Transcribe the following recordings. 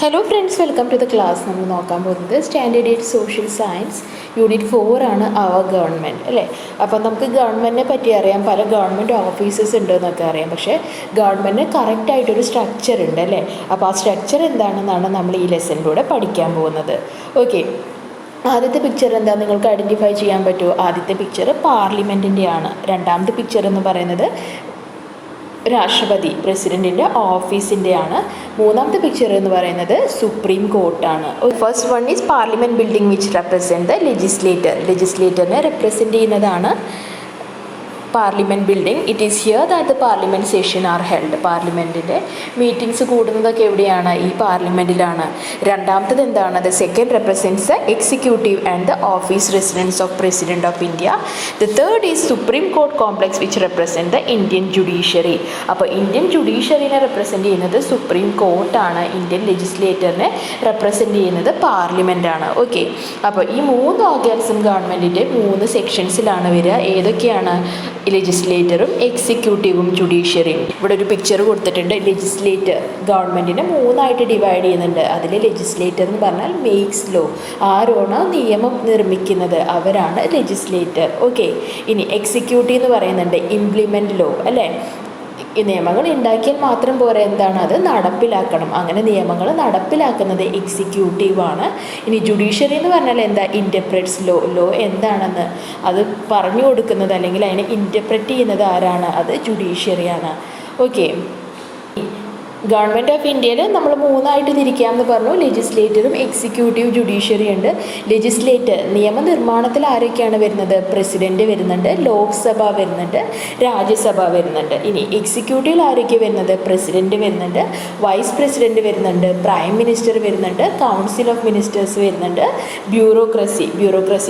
Hello friends, welcome to the class. നമ്മൾ നോക്കാൻ പോകുന്നത് സ്റ്റാൻഡേർഡ് 8 സോഷ്യൽ സയൻസ് യൂണിറ്റ് 4 ആണ്. അവർ ഗവൺമെൻറ് അല്ലേ. അപ്പം നമുക്ക് ഗവൺമെൻറ്റിനെ പറ്റി അറിയാം, പല ഗവൺമെൻറ് ഓഫീസസ് ഉണ്ട് എന്നൊക്കെ അറിയാം. പക്ഷേ ഗവൺമെൻറ്റിന് കറക്റ്റായിട്ടൊരു സ്ട്രക്ചർ ഉണ്ട് അല്ലേ. അപ്പോൾ ആ സ്ട്രക്ചർ എന്താണെന്നാണ് നമ്മൾ ഈ ലെസണിലൂടെ പഠിക്കാൻ പോകുന്നത്. ഓക്കെ, ആദ്യത്തെ പിക്ചർ എന്താ നിങ്ങൾക്ക് ഐഡൻറ്റിഫൈ ചെയ്യാൻ പറ്റുമോ? ആദ്യത്തെ പിക്ചർ പാർലമെൻറ്റിൻ്റെ ആണ്. രണ്ടാമത്തെ പിക്ചർ എന്ന് പറയുന്നത് രാഷ്ട്രപതി പ്രസിഡൻറ്റിൻ്റെ ഓഫീസിൻ്റെയാണ്. മൂന്നാമത്തെ പിക്ചർ എന്ന് പറയുന്നത് സുപ്രീം കോർട്ടാണ്. First one is parliament building which represent the ലെജിസ്ലേറ്ററിനെ റെപ്രസെൻറ്റ് ചെയ്യുന്നതാണ് parliament building. It is here that the parliament session are held. പാർലമെൻറ്റിൻ്റെ മീറ്റിംഗ്സ് കൂടുന്നതൊക്കെ എവിടെയാണ്? ഈ പാർലമെൻറ്റിലാണ്. രണ്ടാമത്തത് എന്താണ്? The second represents the executive and the office residence of president of India. The third is supreme court complex which represent the Indian judiciary. അപ്പോൾ Indian ജുഡീഷ്യറിനെ represent ചെയ്യുന്നത് സുപ്രീം കോർട്ടാണ്. ഇന്ത്യൻ ലെജിസ്ലേറ്ററിനെ റെപ്രസെൻറ്റ് ചെയ്യുന്നത് പാർലമെൻറ്റാണ്. ഓക്കെ, അപ്പോൾ ഈ മൂന്ന് ഓർഗൻസും ഗവൺമെൻറ്റിൻ്റെ മൂന്ന് സെക്ഷൻസിലാണ് വരിക. ഏതൊക്കെയാണ്? ലെജിസ്ലേറ്ററും എക്സിക്യൂട്ടീവും ജുഡീഷ്യറിയും. ഇവിടെ ഒരു പിക്ചർ കൊടുത്തിട്ടുണ്ട്. ലെജിസ്ലേറ്റർ ഗവൺമെൻറ്റിനെ മൂന്നായിട്ട് ഡിവൈഡ് ചെയ്യുന്നുണ്ട്. അതിൽ ലെജിസ്ലേറ്റർ എന്ന് പറഞ്ഞാൽ മേക്സ് ലോ, ആരാണോ നിയമം നിർമ്മിക്കുന്നത് അവരാണ് ലെജിസ്ലേറ്റർ. ഓക്കെ, ഇനി എക്സിക്യൂട്ടീവ് എന്ന് പറയുന്നുണ്ട് ഇംപ്ലിമെൻറ്റ് ലോ അല്ലേ. ഈ നിയമങ്ങൾ ഉണ്ടാക്കിയാൽ മാത്രം പോരാ, എന്താണ് അത് നടപ്പിലാക്കണം. അങ്ങനെ നിയമങ്ങൾ നടപ്പിലാക്കുന്നത് എക്സിക്യൂട്ടീവാണ്. ഇനി ജുഡീഷ്യറി എന്ന് പറഞ്ഞാൽ എന്താ? ഇൻ്റർപ്രറ്റ്സ് ലോ എന്താണെന്ന് അത് പറഞ്ഞു കൊടുക്കുന്നത് അല്ലെങ്കിൽ അതിനെ ഇൻ്റർപ്രറ്റ് ചെയ്യുന്നത് ആരാണ്? അത് ജുഡീഷ്യറിയാണ്. ഓക്കെ, ഗവൺമെൻറ് ഓഫ് ഇന്ത്യയിൽ നമ്മൾ മൂന്നായിട്ട് തിരിക്കാമെന്ന് പറഞ്ഞു. ലെജിസ്ലേറ്ററും എക്സിക്യൂട്ടീവ് ജുഡീഷ്യറി ഉണ്ട്. ലെജിസ്ലേറ്റർ നിയമനിർമ്മാണത്തിൽ ആരൊക്കെയാണ് വരുന്നത്? പ്രസിഡൻറ്റ് വരുന്നുണ്ട്, ലോക്സഭ വരുന്നുണ്ട്, രാജ്യസഭ വരുന്നുണ്ട്. ഇനി എക്സിക്യൂട്ടീവിൽ ആരൊക്കെ വരുന്നത്? പ്രസിഡൻറ്റ് വരുന്നുണ്ട്, വൈസ് പ്രസിഡൻറ്റ് വരുന്നുണ്ട്, പ്രൈം മിനിസ്റ്റർ വരുന്നുണ്ട്, കൗൺസിൽ ഓഫ് മിനിസ്റ്റേഴ്സ് വരുന്നുണ്ട്, ബ്യൂറോക്രസി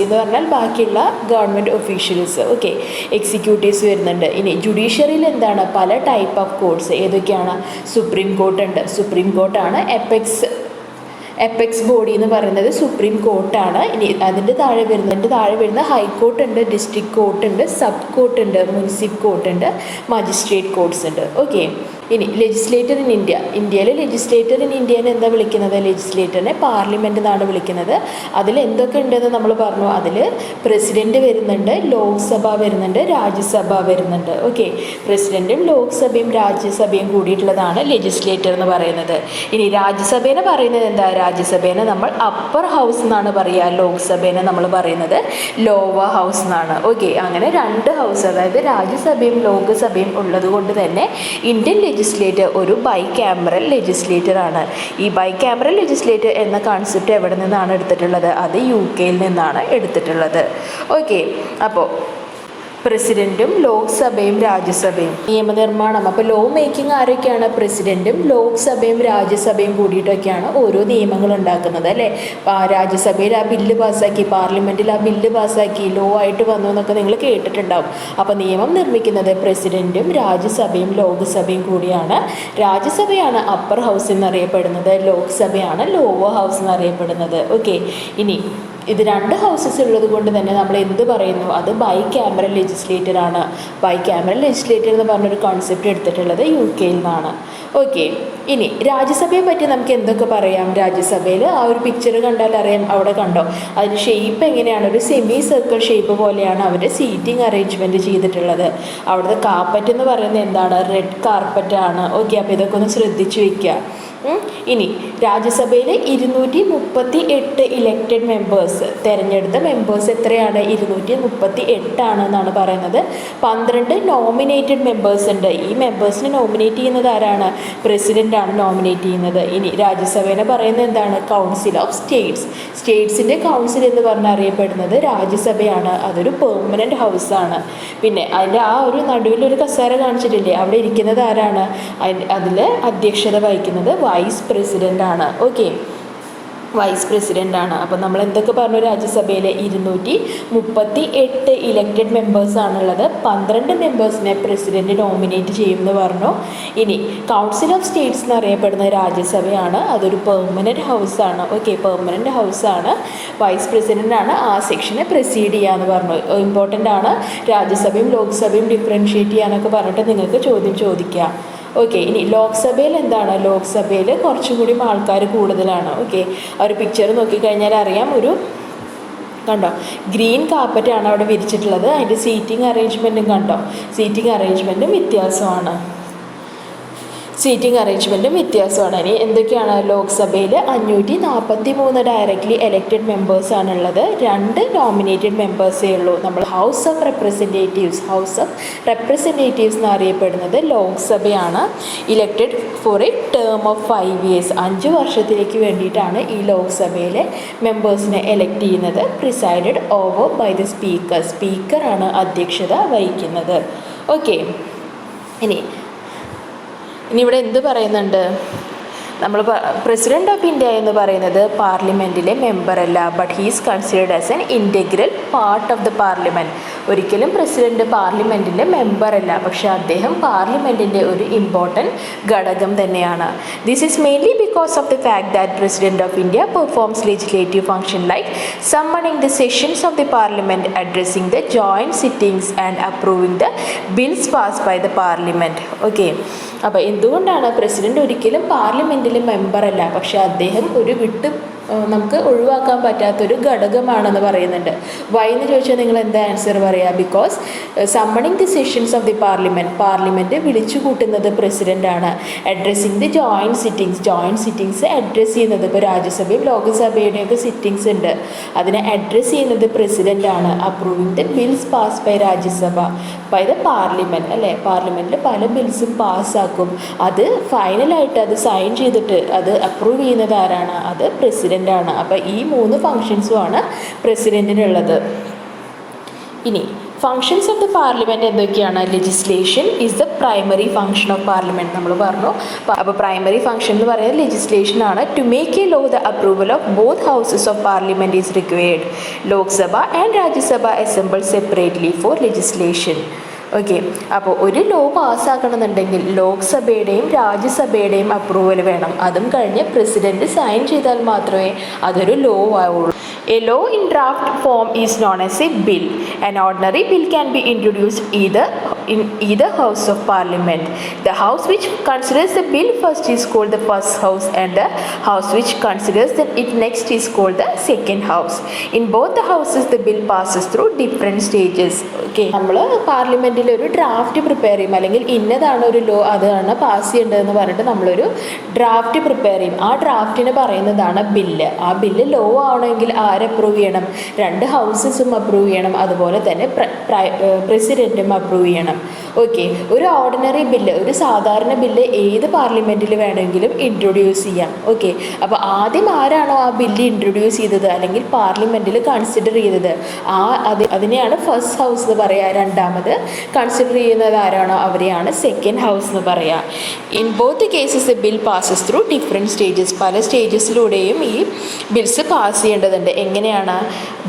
എന്ന് പറഞ്ഞാൽ ബാക്കിയുള്ള ഗവൺമെൻറ് ഒഫീഷ്യൽസ്. ഓക്കെ, എക്സിക്യൂട്ടീവ്സ് വരുന്നുണ്ട്. ഇനി ജുഡീഷ്യറിയിൽ എന്താണ്? പല ടൈപ്പ് ഓഫ് കോർട്സ്. ഏതൊക്കെയാണ്? സുപ്രീം കോർട്ട് ഉണ്ട്. സുപ്രീം കോർട്ടാണ് എപ്പെക്സ് ബോഡി എന്ന് പറയുന്നത് സുപ്രീം കോർട്ടാണ്. ഇനി അതിൻ്റെ താഴെ വരുന്ന ഹൈക്കോർട്ട് ഉണ്ട്, ഡിസ്ട്രിക്ട് കോർട്ട് ഉണ്ട്, സബ് കോർട്ട് ഉണ്ട്, മുനിസിപ്പൽ കോർട്ട് ഉണ്ട്, മജിസ്ട്രേറ്റ് കോർട്ട്സ് ഉണ്ട്. ഓക്കെ, ഇനി ലെജിസ്ലേറ്റർ ഇൻ ഇന്ത്യയിൽ ലെജിസ്ലേറ്റർ ഇൻ ഇന്ത്യനെ എന്താ വിളിക്കുന്നത്? ലെജിസ്ലേറ്ററിനെ പാർലമെൻറ്റ് എന്നാണ് വിളിക്കുന്നത്. അതിൽ എന്തൊക്കെ ഉണ്ടെന്ന് നമ്മൾ പറഞ്ഞു. അതിൽ പ്രസിഡൻറ്റ് വരുന്നുണ്ട്, ലോക്സഭ വരുന്നുണ്ട്, രാജ്യസഭ വരുന്നുണ്ട്. ഓക്കെ, പ്രസിഡൻറ്റും ലോക്സഭയും രാജ്യസഭയും കൂടിയിട്ടുള്ളതാണ് ലെജിസ്ലേറ്റർ എന്ന് പറയുന്നത്. ഇനി രാജ്യസഭേനെ പറയുന്നത് എന്താ? രാജ്യസഭേനെ നമ്മൾ അപ്പർ ഹൗസ് എന്നാണ് പറയുക. ലോക്സഭേനെ നമ്മൾ പറയുന്നത് ലോവർ ഹൗസ് എന്നാണ്. ഓക്കെ, അങ്ങനെ രണ്ട് ഹൗസ്, അതായത് രാജ്യസഭയും ലോക്സഭയും ഉള്ളത് കൊണ്ട് തന്നെ ഇന്ത്യൻ ലെജിസ്ലേറ്റർ ഒരു ബൈ ക്യാമറൽ ലെജിസ്ലേറ്റർ ആണ്. ഈ ബൈ ക്യാമറൽ ലെജിസ്ലേറ്റർ എന്ന കോൺസെപ്റ്റ് എവിടെ നിന്നാണ് എടുത്തിട്ടുള്ളത്? അത് UK നിന്നാണ് എടുത്തിട്ടുള്ളത്. ഓക്കെ, അപ്പോൾ പ്രസിഡൻറ്റും ലോക്സഭയും രാജ്യസഭയും നിയമനിർമ്മാണം. അപ്പോൾ ലോ മേക്കിംഗ് ആരൊക്കെയാണ്? പ്രസിഡൻറ്റും ലോക്സഭയും രാജ്യസഭയും കൂടിയിട്ടൊക്കെയാണ് ഓരോ നിയമങ്ങൾ ഉണ്ടാക്കുന്നത് അല്ലേ. രാജ്യസഭയിൽ ആ ബില്ല് പാസ്സാക്കി, പാർലമെൻറ്റിൽ ആ ബില്ല് പാസ്സാക്കി, ലോ ആയിട്ട് വന്നു എന്നൊക്കെ നിങ്ങൾ കേട്ടിട്ടുണ്ടാവും. അപ്പോൾ നിയമം നിർമ്മിക്കുന്നത് പ്രസിഡൻറ്റും രാജ്യസഭയും ലോക്സഭയും കൂടിയാണ്. രാജ്യസഭയാണ് അപ്പർ ഹൗസ് എന്നറിയപ്പെടുന്നത്, ലോക്സഭയാണ് ലോവർ ഹൗസ് എന്നറിയപ്പെടുന്നത്. ഓക്കെ, ഇനി ഇത് രണ്ട് ഹൗസസ് ഉള്ളത് കൊണ്ട് തന്നെ നമ്മൾ എന്ത് പറയുന്നു? അത് ബൈ ക്യാമറൽ ലെജിസ്ലേറ്റർ ആണ്. ബൈ ക്യാമറൽ ലെജിസ്ലേറ്റർ എന്ന് പറഞ്ഞൊരു കോൺസെപ്റ്റ് എടുത്തിട്ടുള്ളത് UK നിന്നാണ്. ഓക്കെ, ഇനി രാജ്യസഭയെ പറ്റി നമുക്ക് എന്തൊക്കെ പറയാം? രാജ്യസഭയിൽ ആ ഒരു പിക്ചർ കണ്ടാൽ അറിയാം, അവിടെ കണ്ടോ? അതിന് ഷേപ്പ് എങ്ങനെയാണ്? ഒരു സെമി സർക്കിൾ ഷേപ്പ് പോലെയാണ് അവർ സീറ്റിംഗ് അറേഞ്ച്മെൻറ്റ് ചെയ്തിട്ടുള്ളത്. അവിടുത്തെ കാർപ്പറ്റ് എന്ന് പറയുന്നത് എന്താണ്? റെഡ് കാർപ്പറ്റാണ്. ഓക്കെ, അപ്പോൾ ഇതൊക്കെ ഒന്ന് ശ്രദ്ധിച്ചു വയ്ക്കുക. ഇനി രാജ്യസഭയിൽ 238 ഇലക്റ്റഡ് മെമ്പേഴ്സ്, തിരഞ്ഞെടുത്ത മെമ്പേഴ്സ് എത്രയാണ്? 238 ആണെന്നാണ് പറയുന്നത്. 12 നോമിനേറ്റഡ് മെമ്പേഴ്സ് ഉണ്ട്. ഈ മെമ്പേഴ്സിനെ നോമിനേറ്റ് ചെയ്യുന്നത് ആരാണ്? പ്രസിഡൻ്റാണ് നോമിനേറ്റ് ചെയ്യുന്നത്. ഇനി രാജ്യസഭേനെ പറയുന്നത് എന്താണ്? കൗൺസിൽ ഓഫ് സ്റ്റേറ്റ്സിൻ്റെ കൗൺസിൽ എന്ന് പറഞ്ഞാൽ അറിയപ്പെടുന്നത് രാജ്യസഭയാണ്. അതൊരു പെർമനൻറ്റ് ഹൗസാണ്. പിന്നെ അതിൻ്റെ ആ ഒരു നടുവിലൊരു കസേര കാണിച്ചിട്ടില്ലേ, അവിടെ ഇരിക്കുന്നത് ആരാണ്? അതിൽ അധ്യക്ഷത വഹിക്കുന്നത് വൈസ് പ്രസിഡൻ്റ് ആണ്. ഓക്കെ, വൈസ് പ്രസിഡൻ്റ് ആണ്. അപ്പോൾ നമ്മൾ എന്തൊക്കെ പറഞ്ഞു? രാജ്യസഭയിൽ 238 ഇലക്റ്റഡ് മെമ്പേഴ്സാണുള്ളത്. 12 മെമ്പേഴ്സിനെ പ്രസിഡൻറ്റ് നോമിനേറ്റ് ചെയ്യുമെന്ന് പറഞ്ഞു. ഇനി കൗൺസിൽ ഓഫ് സ്റ്റേറ്റ്സ് എന്നറിയപ്പെടുന്ന രാജ്യസഭയാണ്. അതൊരു പെർമനൻറ്റ് ഹൗസാണ്. ഓക്കെ, പെർമനൻറ്റ് ഹൗസാണ്. വൈസ് പ്രസിഡൻ്റാണ് ആ സെക്ഷനെ പ്രസീഡ് ചെയ്യാമെന്ന് പറഞ്ഞു. ഇമ്പോർട്ടൻ്റ് ആണ്. രാജ്യസഭയും ലോക്സഭയും ഡിഫറൻഷ്യേറ്റ് ചെയ്യാനൊക്കെ പറഞ്ഞിട്ട് നിങ്ങൾക്ക് ചോദ്യം ചോദിക്കാം. ഓക്കെ. ഇനി ലോക്സഭയിൽ എന്താണ്? ലോക്സഭയിൽ കുറച്ചും കൂടി ആൾക്കാർ കൂടുതലാണ്. ഓക്കെ, ആ ഒരു പിക്ചർ നോക്കിക്കഴിഞ്ഞാൽ അറിയാം. ഒരു കണ്ടോ, ഗ്രീൻ കാർപ്പറ്റാണ് അവിടെ വിരിച്ചിട്ടുള്ളത്. അതിൻ്റെ സീറ്റിംഗ് അറേഞ്ച്മെൻറ്റും കണ്ടോ, സീറ്റിംഗ് അറേഞ്ച്മെൻറ്റും വ്യത്യാസമാണ്. ഇനി എന്തൊക്കെയാണ്? ലോക്സഭയിൽ 543 ഡയറക്റ്റ്ലി എലക്റ്റഡ് മെമ്പേഴ്സാണുള്ളത്. 2 നോമിനേറ്റഡ് മെമ്പേഴ്സേ ഉള്ളൂ. നമ്മൾ ഹൗസ് ഓഫ് റെപ്രസെൻറ്റേറ്റീവ്സ് എന്നറിയപ്പെടുന്നത് ലോക്സഭയാണ്. Elected for a term of 5 years, 5 വർഷത്തിലേക്ക് വേണ്ടിയിട്ടാണ് ഈ ലോക്സഭയിലെ മെമ്പേഴ്സിനെ എലക്ട് ചെയ്യുന്നത്. പ്രിസൈഡഡ് ഓവർ ബൈ ദ സ്പീക്കറാണ് അധ്യക്ഷത വഹിക്കുന്നത്. ഓക്കെ. ഇനി ഇവിടെ എന്ത് പറയുന്നുണ്ട്? നമ്മൾ പ്രസിഡന്റ് ഓഫ് ഇന്ത്യ എന്ന് പറയുന്നത് പാർലമെൻറ്റിലെ മെമ്പറല്ല, but he is considered as an integral part of the parliament. ഒരിക്കലും പ്രസിഡന്റ് പാർലമെൻറ്റിൻ്റെ മെമ്പറല്ല, പക്ഷെ അദ്ദേഹം പാർലമെൻറ്റിൻ്റെ ഒരു ഇമ്പോർട്ടൻറ്റ് ഘടകം തന്നെയാണ്. This is mainly because of the fact that president of India performs legislative function like summoning the sessions of the parliament, addressing the joint sittings and approving the bills pass by the parliament. Okay, അപ്പോൾ എന്തുകൊണ്ടാണ് president ഒരിക്കലും പാർലമെൻറ്റിലെ മെമ്പറല്ല, പക്ഷെ അദ്ദേഹം ഒരു നമുക്ക് ഒഴിവാക്കാൻ പറ്റാത്തൊരു ഘടകമാണെന്ന് പറയുന്നുണ്ട്. വൈ എന്ന് ചോദിച്ചാൽ നിങ്ങൾ എന്താ ആൻസർ പറയുക? Because summoning the sessions of the parliament വിളിച്ചു കൂട്ടുന്നത് പ്രസിഡൻ്റാണ്. Addressing the joint sittings address ചെയ്യുന്നത്, ഇപ്പോൾ രാജ്യസഭയും ലോകസഭയുടെയൊക്കെ സിറ്റിങ്സ് ഉണ്ട്, അതിനെ അഡ്രസ്സ് ചെയ്യുന്നത് പ്രസിഡൻ്റാണ്. Approving the bills pass by Rajya Sabha by the parliament, അല്ലേ? പാർലമെൻറ്റിൽ പല ബിൽസും പാസ്സാക്കും. അത് ഫൈനലായിട്ട് അത് സൈൻ ചെയ്തിട്ട് അത് അപ്രൂവ് ചെയ്യുന്നത് ആരാണ്? അത് പ്രസിഡൻ്റാണ്. അപ്പോൾ ഈ 3 ഫങ്ഷൻസുമാണ് പ്രസിഡൻറ്റിനുള്ളത്. ഇനി ഫങ്ഷൻസ് ഓഫ് ദ പാർലമെൻറ്റ് എന്തൊക്കെയാണ്? Legislation is the primary function of parliament നമ്മൾ പറഞ്ഞു. അപ്പോൾ പ്രൈമറി ഫങ്ഷൻ എന്ന് പറയുന്നത് ലെജിസ്ലേഷൻ ആണ്. To make a law the approval of both houses of parliament is required. Lok Sabha and Rajya Sabha assemble separately for legislation. Okay, അപ്പോൾ ഒരു law പാസ്സാക്കണമെന്നുണ്ടെങ്കിൽ ലോക്സഭയുടെയും രാജ്യസഭയുടെയും approval വേണം. അതും കഴിഞ്ഞ് പ്രസിഡൻറ്റ് സൈൻ ചെയ്താൽ മാത്രമേ അതൊരു ലോ ആവുള്ളൂ. A law in draft form is known as a bill. An ordinary bill can be introduced in either house of parliament. The house which considers the bill first is called the first house, and the house which considers it next is called the second house. In both the houses the bill passes through different stages. Okay, നമ്മൾ പാർലമെൻറ്റിൽ ഒരു draft prepare ചെയ്യും, അല്ലെങ്കിൽ ഇന്നതാണ് ഒരു law അതാണ് pass ചെയ്യേണ്ടതെന്ന് പറഞ്ഞിട്ട് നമ്മളൊരു ഡ്രാഫ്റ്റ് പ്രിപ്പയർ ചെയ്യും. ആ ഡ്രാഫ്റ്റിന് പറയുന്നതാണ് ബില്ല്. ആ ബില്ല് ലോ ആവണമെങ്കിൽ ആര് അപ്രൂവ് ചെയ്യണം? 2 ഹൗസസും അപ്രൂവ് ചെയ്യണം, അതുപോലെ തന്നെ പ്രസിഡൻറ്റും അപ്രൂവ് ചെയ്യണം. ഓക്കെ, ഒരു ഓർഡിനറി ബില്ല്, ഒരു സാധാരണ ബില്ല് ഏത് പാർലമെൻറ്റിൽ വേണമെങ്കിലും ഇൻട്രൊഡ്യൂസ് ചെയ്യാം. ഓക്കെ, അപ്പോൾ ആദ്യം ആരാണോ ആ ബില്ല് ഇൻട്രൊഡ്യൂസ് ചെയ്തത് അല്ലെങ്കിൽ പാർലമെൻറ്റിൽ കൺസിഡർ ചെയ്തത് അതിനെയാണ് ഫസ്റ്റ് ഹൗസ് എന്ന് പറയുക. രണ്ടാമത് കൺസിഡർ ചെയ്യുന്നത് ആരാണോ അവരെയാണ് സെക്കൻഡ് ഹൗസ് എന്ന് പറയുക. In both cases A bill passes through different stages. പല സ്റ്റേജസിലൂടെയും ഈ ബിൽസ് പാസ് ചെയ്യേണ്ടതുണ്ട്. എങ്ങനെയാണ്?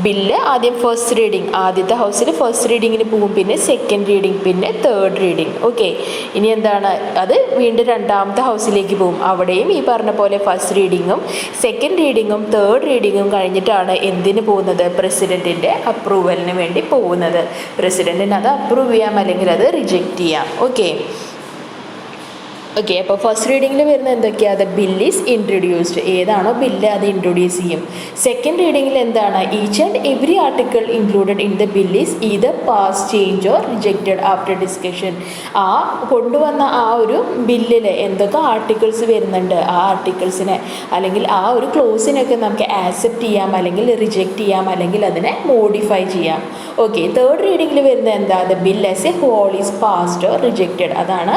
ബില്ല് ആദ്യം ഫസ്റ്റ് റീഡിങ്, ആദ്യത്തെ ഹൗസിൽ ഫസ്റ്റ് റീഡിങ്ങിന് പോകും, പിന്നെ സെക്കൻഡ് റീഡിങ്, പിന്നെ തേർഡ് റീഡിങ്. ഓക്കെ, ഇനി എന്താണ്? അത് വീണ്ടും രണ്ടാമത്തെ ഹൗസിലേക്ക് പോകും. അവിടെയും ഈ പറഞ്ഞ പോലെ ഫസ്റ്റ് റീഡിങ്ങും സെക്കൻഡ് റീഡിങ്ങും തേർഡ് റീഡിങ്ങും കഴിഞ്ഞിട്ടാണ് എന്തിന് പോകുന്നത്? പ്രസിഡൻറ്റിൻ്റെ അപ്രൂവലിന് വേണ്ടി പോകുന്നത്. പ്രസിഡൻറ്റിന് അത് അപ്രൂവ് ചെയ്യാം അല്ലെങ്കിൽ അത് റിജക്റ്റ് ചെയ്യാം. ഓക്കെ, അപ്പോൾ ഫസ്റ്റ് റീഡിങ്ങിൽ വരുന്ന എന്തൊക്കെയാണ്? The bill is introduced. ഏതാണോ ബില്ല് അത് ഇൻട്രൊഡ്യൂസ് ചെയ്യും. സെക്കൻഡ് റീഡിങ്ങിൽ എന്താണ്? Each and every article included in the bill is either pass, change or rejected after discussion. ആ കൊണ്ടുവന്ന ആ ഒരു ബില്ലിൽ എന്തൊക്കെ ആർട്ടിക്കിൾസ് വരുന്നുണ്ട്, ആ ആർട്ടിക്കിൾസിനെ അല്ലെങ്കിൽ ആ ഒരു ക്ലോസിനൊക്കെ നമുക്ക് ആക്സെപ്റ്റ് ചെയ്യാം, അല്ലെങ്കിൽ റിജക്റ്റ് ചെയ്യാം, അല്ലെങ്കിൽ അതിനെ മോഡിഫൈ ചെയ്യാം. ഓക്കെ, തേർഡ് റീഡിങ്ങിൽ വരുന്ന എന്താ? The bill as a whole is passed or rejected. അതാണ്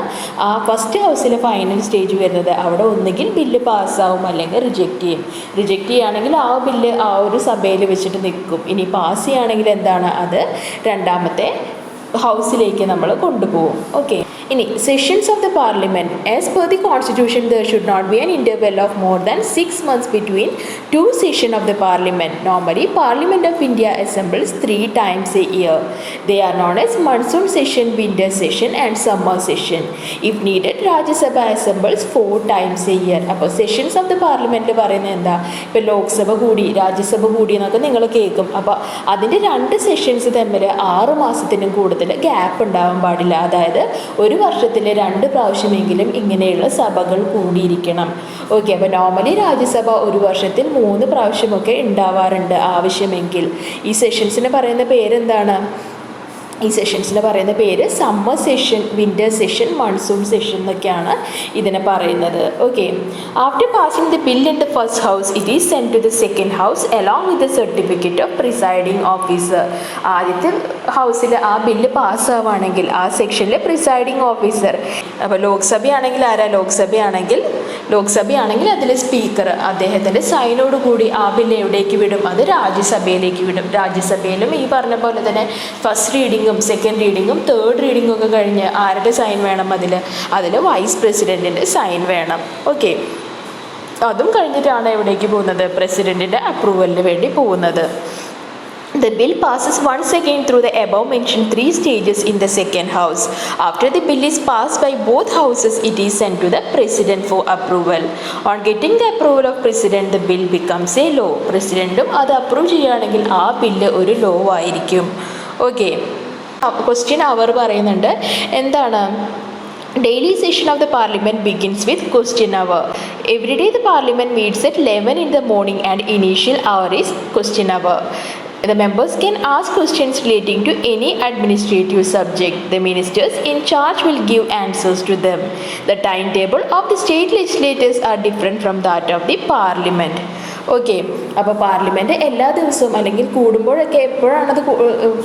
ആ ഫസ്റ്റ് ഹൗസിലെ ഫൈനൽ സ്റ്റേജ് വരുന്നത്. അവിടെ ഒന്നുകിൽ ബില്ല് പാസ്സാവും അല്ലെങ്കിൽ റിജക്റ്റ് ചെയ്യും. റിജക്റ്റ് ചെയ്യുകയാണെങ്കിൽ ആ ബില്ല് ആ ഒരു സഭയിൽ വെച്ചിട്ട് നിൽക്കും. ഇനി പാസ് ചെയ്യുകയാണെങ്കിൽ എന്താണ്? അത് രണ്ടാമത്തെ ഹൗസിലേക്ക് നമ്മൾ കൊണ്ടുപോകും. ഓക്കെ, ഇനി sessions of the parliament. As per the constitution there should not be an interval of more than 6 months between 2 sessions of the parliament. Normally Parliament of India assembles 3 times a year. They are known as monsoon session, winter session and summer session. If needed, Rajya Sabha assembles 4 times a year. അപ്പോൾ sessions of the parliament പറയുന്നത് എന്താ? ഇപ്പോൾ ലോക്സഭ കൂടി രാജ്യസഭ കൂടി എന്നൊക്കെ നിങ്ങൾ കേൾക്കും. അപ്പോൾ അതിൻ്റെ 2 സെഷൻസ് തമ്മിൽ 6 മാസത്തിനും കൂടുതൽ ഗ്യാപ്പ് ഉണ്ടാവാൻ പാടില്ല. അതായത് ഒരു വർഷത്തിൽ 2 പ്രാവശ്യമെങ്കിലും ഇങ്ങനെയുള്ള സഭകൾ കൂടിയിരിക്കണം. ഓക്കെ, അപ്പോൾ നോർമലി രാജ്യസഭ ഒരു വർഷത്തിൽ 3 പ്രാവശ്യമൊക്കെ ഉണ്ടാവാറുണ്ട് ആവശ്യമെങ്കിൽ. ഈ സെഷൻസിന് പറയുന്ന പേരെന്താണ്? ഈ സെഷൻസിന് പറയുന്ന പേര് summer session, winter session, monsoon session എന്നൊക്കെയാണ് ഇതിനെ പറയുന്നത്. Okay, after passing the bill in the first house it is send to the second house along with the certificate of presiding officer. ആദ്യത്തെ ഹൗസിൽ ആ ബില്ല് പാസ്സാവുകയാണെങ്കിൽ ആ സെക്ഷനിലെ പ്രിസൈഡിങ് ഓഫീസർ, അപ്പോൾ ലോക്സഭയാണെങ്കിൽ ആരാ? ലോക്സഭയാണെങ്കിൽ അതിലെ സ്പീക്കർ അദ്ദേഹത്തിൻ്റെ സൈനോട് കൂടി ആ ബില്ല് എവിടേക്ക് വിടും? അത് രാജ്യസഭയിലേക്ക് വിടും. രാജ്യസഭയിലും ഈ പറഞ്ഞ പോലെ തന്നെ ഫസ്റ്റ് റീഡിംഗ്, സെക്കൻഡ് റീഡിങ്ങും തേർഡ് റീഡിങ്ങും ഒക്കെ കഴിഞ്ഞ് ആരുടെ സൈൻ വേണം? അതിൽ വൈസ് പ്രസിഡൻറ്റിൻ്റെ സൈൻ വേണം. ഓക്കെ, അതും കഴിഞ്ഞിട്ടാണ് എവിടേക്ക് പോകുന്നത്? പ്രസിഡൻറ്റിൻ്റെ അപ്രൂവലിന് വേണ്ടി പോകുന്നത്. The bill passes once again through the above mentioned 3 stages in the second house. After the bill is passed by both houses, it is sent to the president for approval. On getting the approval of president, the bill becomes a law. പ്രസിഡൻറ്റും അത് approve ചെയ്യുകയാണെങ്കിൽ ആ bill ഒരു law ആയിരിക്കും. Okay, question അവർ പറയുന്നുണ്ട് എന്താണ്? Daily session of the parliament begins with question hour. Every day the parliament meets at 11 in the morning and initial hour is question hour. The members can ask questions relating to any administrative subject. The ministers in charge will give answers to them. The timetable of the state legislators are different from that of the parliament. Okay, അപ്പോൾ parliament എല്ലാ ദിവസവും അല്ലെങ്കിൽ കൂടുമ്പോഴൊക്കെ എപ്പോഴാണത്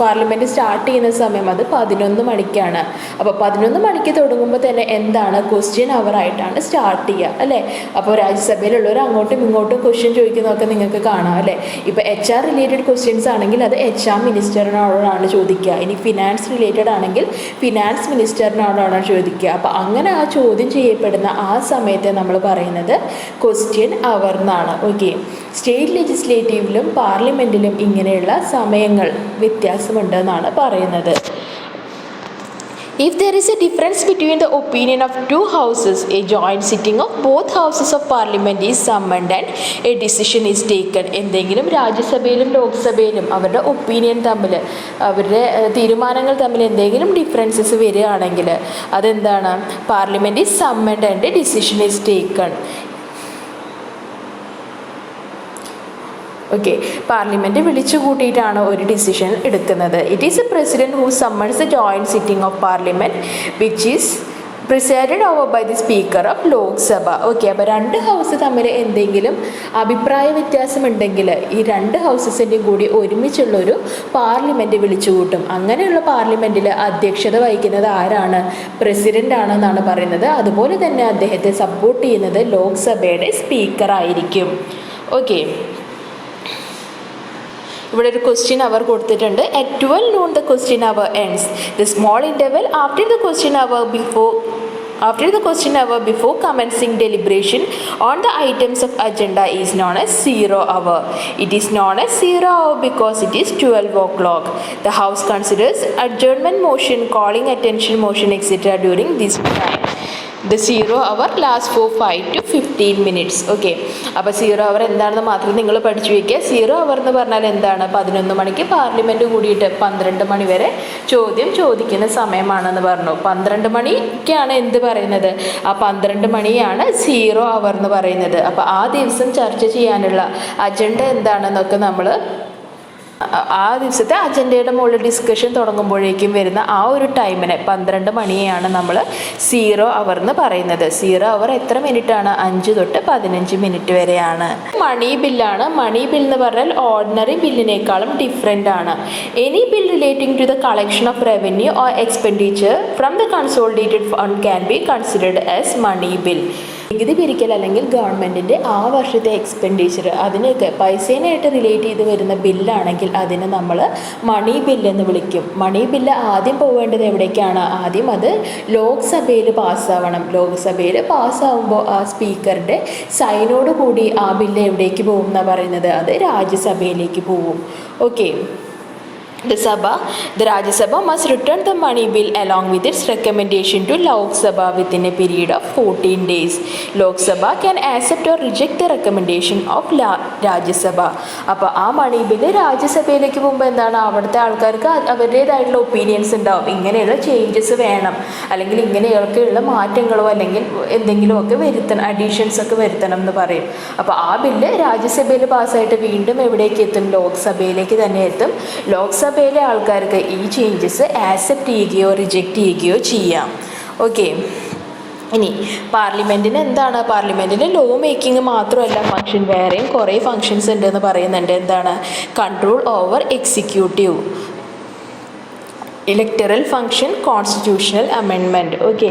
parliament start ചെയ്യുന്ന സമയം? അത് 11 മണിക്കാണ്. അപ്പോൾ 11 മണിക്ക് തുടങ്ങുമ്പോൾ തന്നെ എന്താണ്? ക്വസ്റ്റ്യൻ അവറായിട്ടാണ് സ്റ്റാർട്ട് ചെയ്യുക അല്ലേ? അപ്പോൾ രാജ്യസഭയിലുള്ളവർ അങ്ങോട്ടും ഇങ്ങോട്ടും ക്വസ്റ്റ്യൻ ചോദിക്കുന്നതൊക്കെ നിങ്ങൾക്ക് കാണാം അല്ലേ? ഇപ്പോൾ HR റിലേറ്റഡ് ക്വസ്റ്റ്യൻസ് ആണെങ്കിൽ അത് HR മിനിസ്റ്ററിനോടാണ് ചോദിക്കുക. ഇനി ഫിനാൻസ് റിലേറ്റഡ് ആണെങ്കിൽ ഫിനാൻസ് മിനിസ്റ്ററിനോടാണ് ചോദിക്കുക. അപ്പോൾ അങ്ങനെ ആ ചോദ്യം ചെയ്യപ്പെടുന്ന ആ സമയത്തെ നമ്മൾ പറയുന്നത് ക്വസ്റ്റ്യൻ അവർ എന്നാണ്. ഓക്കെ, സ്റ്റേറ്റ് ലെജിസ്ലേറ്റീവിലും പാർലമെൻറ്റിലും ഇങ്ങനെയുള്ള സമയങ്ങൾ വ്യത്യാസമുണ്ടെന്നാണ് പറയുന്നത്. If there is a difference between the opinion of 2 houses, a joint sitting of both houses of parliament is summoned and a decision is taken. എന്തെങ്കിലും രാജ്യസഭയിലും ലോക്സഭയിലും അവരുടെ ഒപ്പീനിയൻ തമ്മിൽ, അവരുടെ തീരുമാനങ്ങൾ തമ്മിൽ എന്തെങ്കിലും ഡിഫറൻസസ് വരികയാണെങ്കിൽ അതെന്താണ്? Parliament is summoned and a decision is taken. Okay, parliament വിളിച്ചു കൂട്ടിയിട്ടാണ് ഒരു ഡിസിഷൻ എടുക്കുന്നത്. It is a president who summons a joint sitting of parliament which is presided over by the speaker of Lok Sabha. Okay, അപ്പോൾ 2 house തമ്മിൽ എന്തെങ്കിലും അഭിപ്രായ വ്യത്യാസമുണ്ടെങ്കിൽ ഈ 2 ഹൗസസിൻ്റെയും കൂടി ഒരുമിച്ചുള്ളൊരു പാർലമെൻറ്റ് വിളിച്ചു കൂട്ടും. അങ്ങനെയുള്ള പാർലമെൻറ്റിൽ അധ്യക്ഷത വഹിക്കുന്നത് ആരാണ്? പ്രസിഡൻ്റ് ആണെന്നാണ് പറയുന്നത്. അതുപോലെ തന്നെ അദ്ദേഹത്തെ സപ്പോർട്ട് ചെയ്യുന്നത് ലോക്സഭയുടെ സ്പീക്കറായിരിക്കും. ഓക്കെ, ഇവിടെ ഒരു ക്വസ്റ്റ്യൻ അവർ കൊടുത്തിട്ടുണ്ട്. At 12 noon the question hour ends. The small interval after the question hour before commencing deliberation on the items of agenda is known as 0 hour. It is known as 0 hour because it is 12 o'clock. The house considers adjournment motion, calling attention motion, etc. during this time. The 0 hour lasts for 5 to 15 minutes. Okay, അപ്പോൾ 0 hour എന്താണെന്ന് മാത്രം നിങ്ങൾ പഠിച്ചു വയ്ക്കുക. 0 hour എന്ന് പറഞ്ഞാൽ എന്താണ്? 11 മണിക്ക് പാർലമെൻറ്റ് കൂടിയിട്ട് 12 മണി വരെ ചോദ്യം ചോദിക്കുന്ന സമയമാണെന്ന് പറഞ്ഞു. 12 മണിക്കാണ് എന്ത് പറയുന്നത്? ആ 12 മണിയാണ് 0 hour എന്ന് പറയുന്നത്. അപ്പോൾ ആ ദിവസം ചർച്ച ചെയ്യാനുള്ള അജണ്ട എന്താണെന്നൊക്കെ നമ്മൾ ആ ദിവസത്തെ അജണ്ടയുടെ മുകളിൽ ഡിസ്കഷൻ തുടങ്ങുമ്പോഴേക്കും വരുന്ന ആ ഒരു ടൈമിനെ 12 മണിയെയാണ് നമ്മൾ 0 hour എന്ന് പറയുന്നത്. 0 hour എത്ര മിനിറ്റാണ്? 5 തൊട്ട് 15 മിനിറ്റ് വരെയാണ്. മണി ബില്ലാണ്. മണി ബിൽ എന്ന് പറഞ്ഞാൽ ഓർഡിനറി ബില്ലിനേക്കാളും ഡിഫറെൻ്റ് ആണ്. Any bill relating to the collection of revenue or expenditure from the consolidated fund can be considered as money bill. നികുതി പിരിക്കൽ അല്ലെങ്കിൽ ഗവൺമെൻറ്റിൻ്റെ ആ വർഷത്തെ എക്സ്പെൻഡിച്ചർ അതിനൊക്കെ പൈസേനായിട്ട് റിലേറ്റ് ചെയ്ത് വരുന്ന ബില്ലാണെങ്കിൽ അതിനെ നമ്മൾ മണി ബില്ലെന്ന് വിളിക്കും. മണി ബില്ല് ആദ്യം പോവേണ്ടത് എവിടേക്കാണ്? ആദ്യം അത് ലോക്സഭയിൽ പാസ്സാവണം. ലോക്സഭയിൽ പാസ്സാവുമ്പോൾ ആ സ്പീക്കറുടെ സൈനോട് കൂടി ആ ബില്ല് എവിടേക്ക് പോകും എന്നാണ് പറയുന്നത്? അത് രാജ്യസഭയിലേക്ക് പോവും. Okay, The Rajya Sabha must return the money bill along with its recommendation to Lok Sabha within a period of 14 days. Lok Sabha can accept or reject the recommendation of Rajya Sabha. അപ്പോൾ ആ മണി bill രാജ്യസഭയിലേക്ക് പോകുമ്പോൾ എന്താണ്, അവിടുത്തെ ആൾക്കാർക്ക് അവരുടേതായിട്ടുള്ള opinions ഉണ്ടാവും. ഇങ്ങനെയുള്ള ചേഞ്ചസ് വേണം, അല്ലെങ്കിൽ ഇങ്ങനെയൊക്കെയുള്ള മാറ്റങ്ങളോ അല്ലെങ്കിൽ എന്തെങ്കിലുമൊക്കെ വരുത്തണം, അഡീഷൻസ് ഒക്കെ വരുത്തണം എന്ന് പറയും. അപ്പോൾ ആ ബില്ല് രാജ്യസഭയിൽ പാസ്സായിട്ട് വീണ്ടും എവിടേക്ക് എത്തും, ലോക്സഭയിലേക്ക് തന്നെ എത്തും. ലോക്സഭയിലെ ആൾക്കാർക്ക് ഈ ചേഞ്ചസ് ആക്സെപ്റ്റ് ചെയ്യുകയോ റിജക്റ്റ് ചെയ്യുകയോ ചെയ്യാം. ഓക്കെ, ഇനി പാർലമെൻറ്റിന് എന്താണ്, പാർലമെൻറ്റിന് ലോ മേക്കിംഗ് മാത്രമല്ല ഫങ്ഷൻ, വേറെയും കുറേ ഫങ്ഷൻസ് ഉണ്ടെന്ന് പറയുന്നുണ്ട്. എന്താണ്, control over executive, electoral function, constitutional amendment. Okay,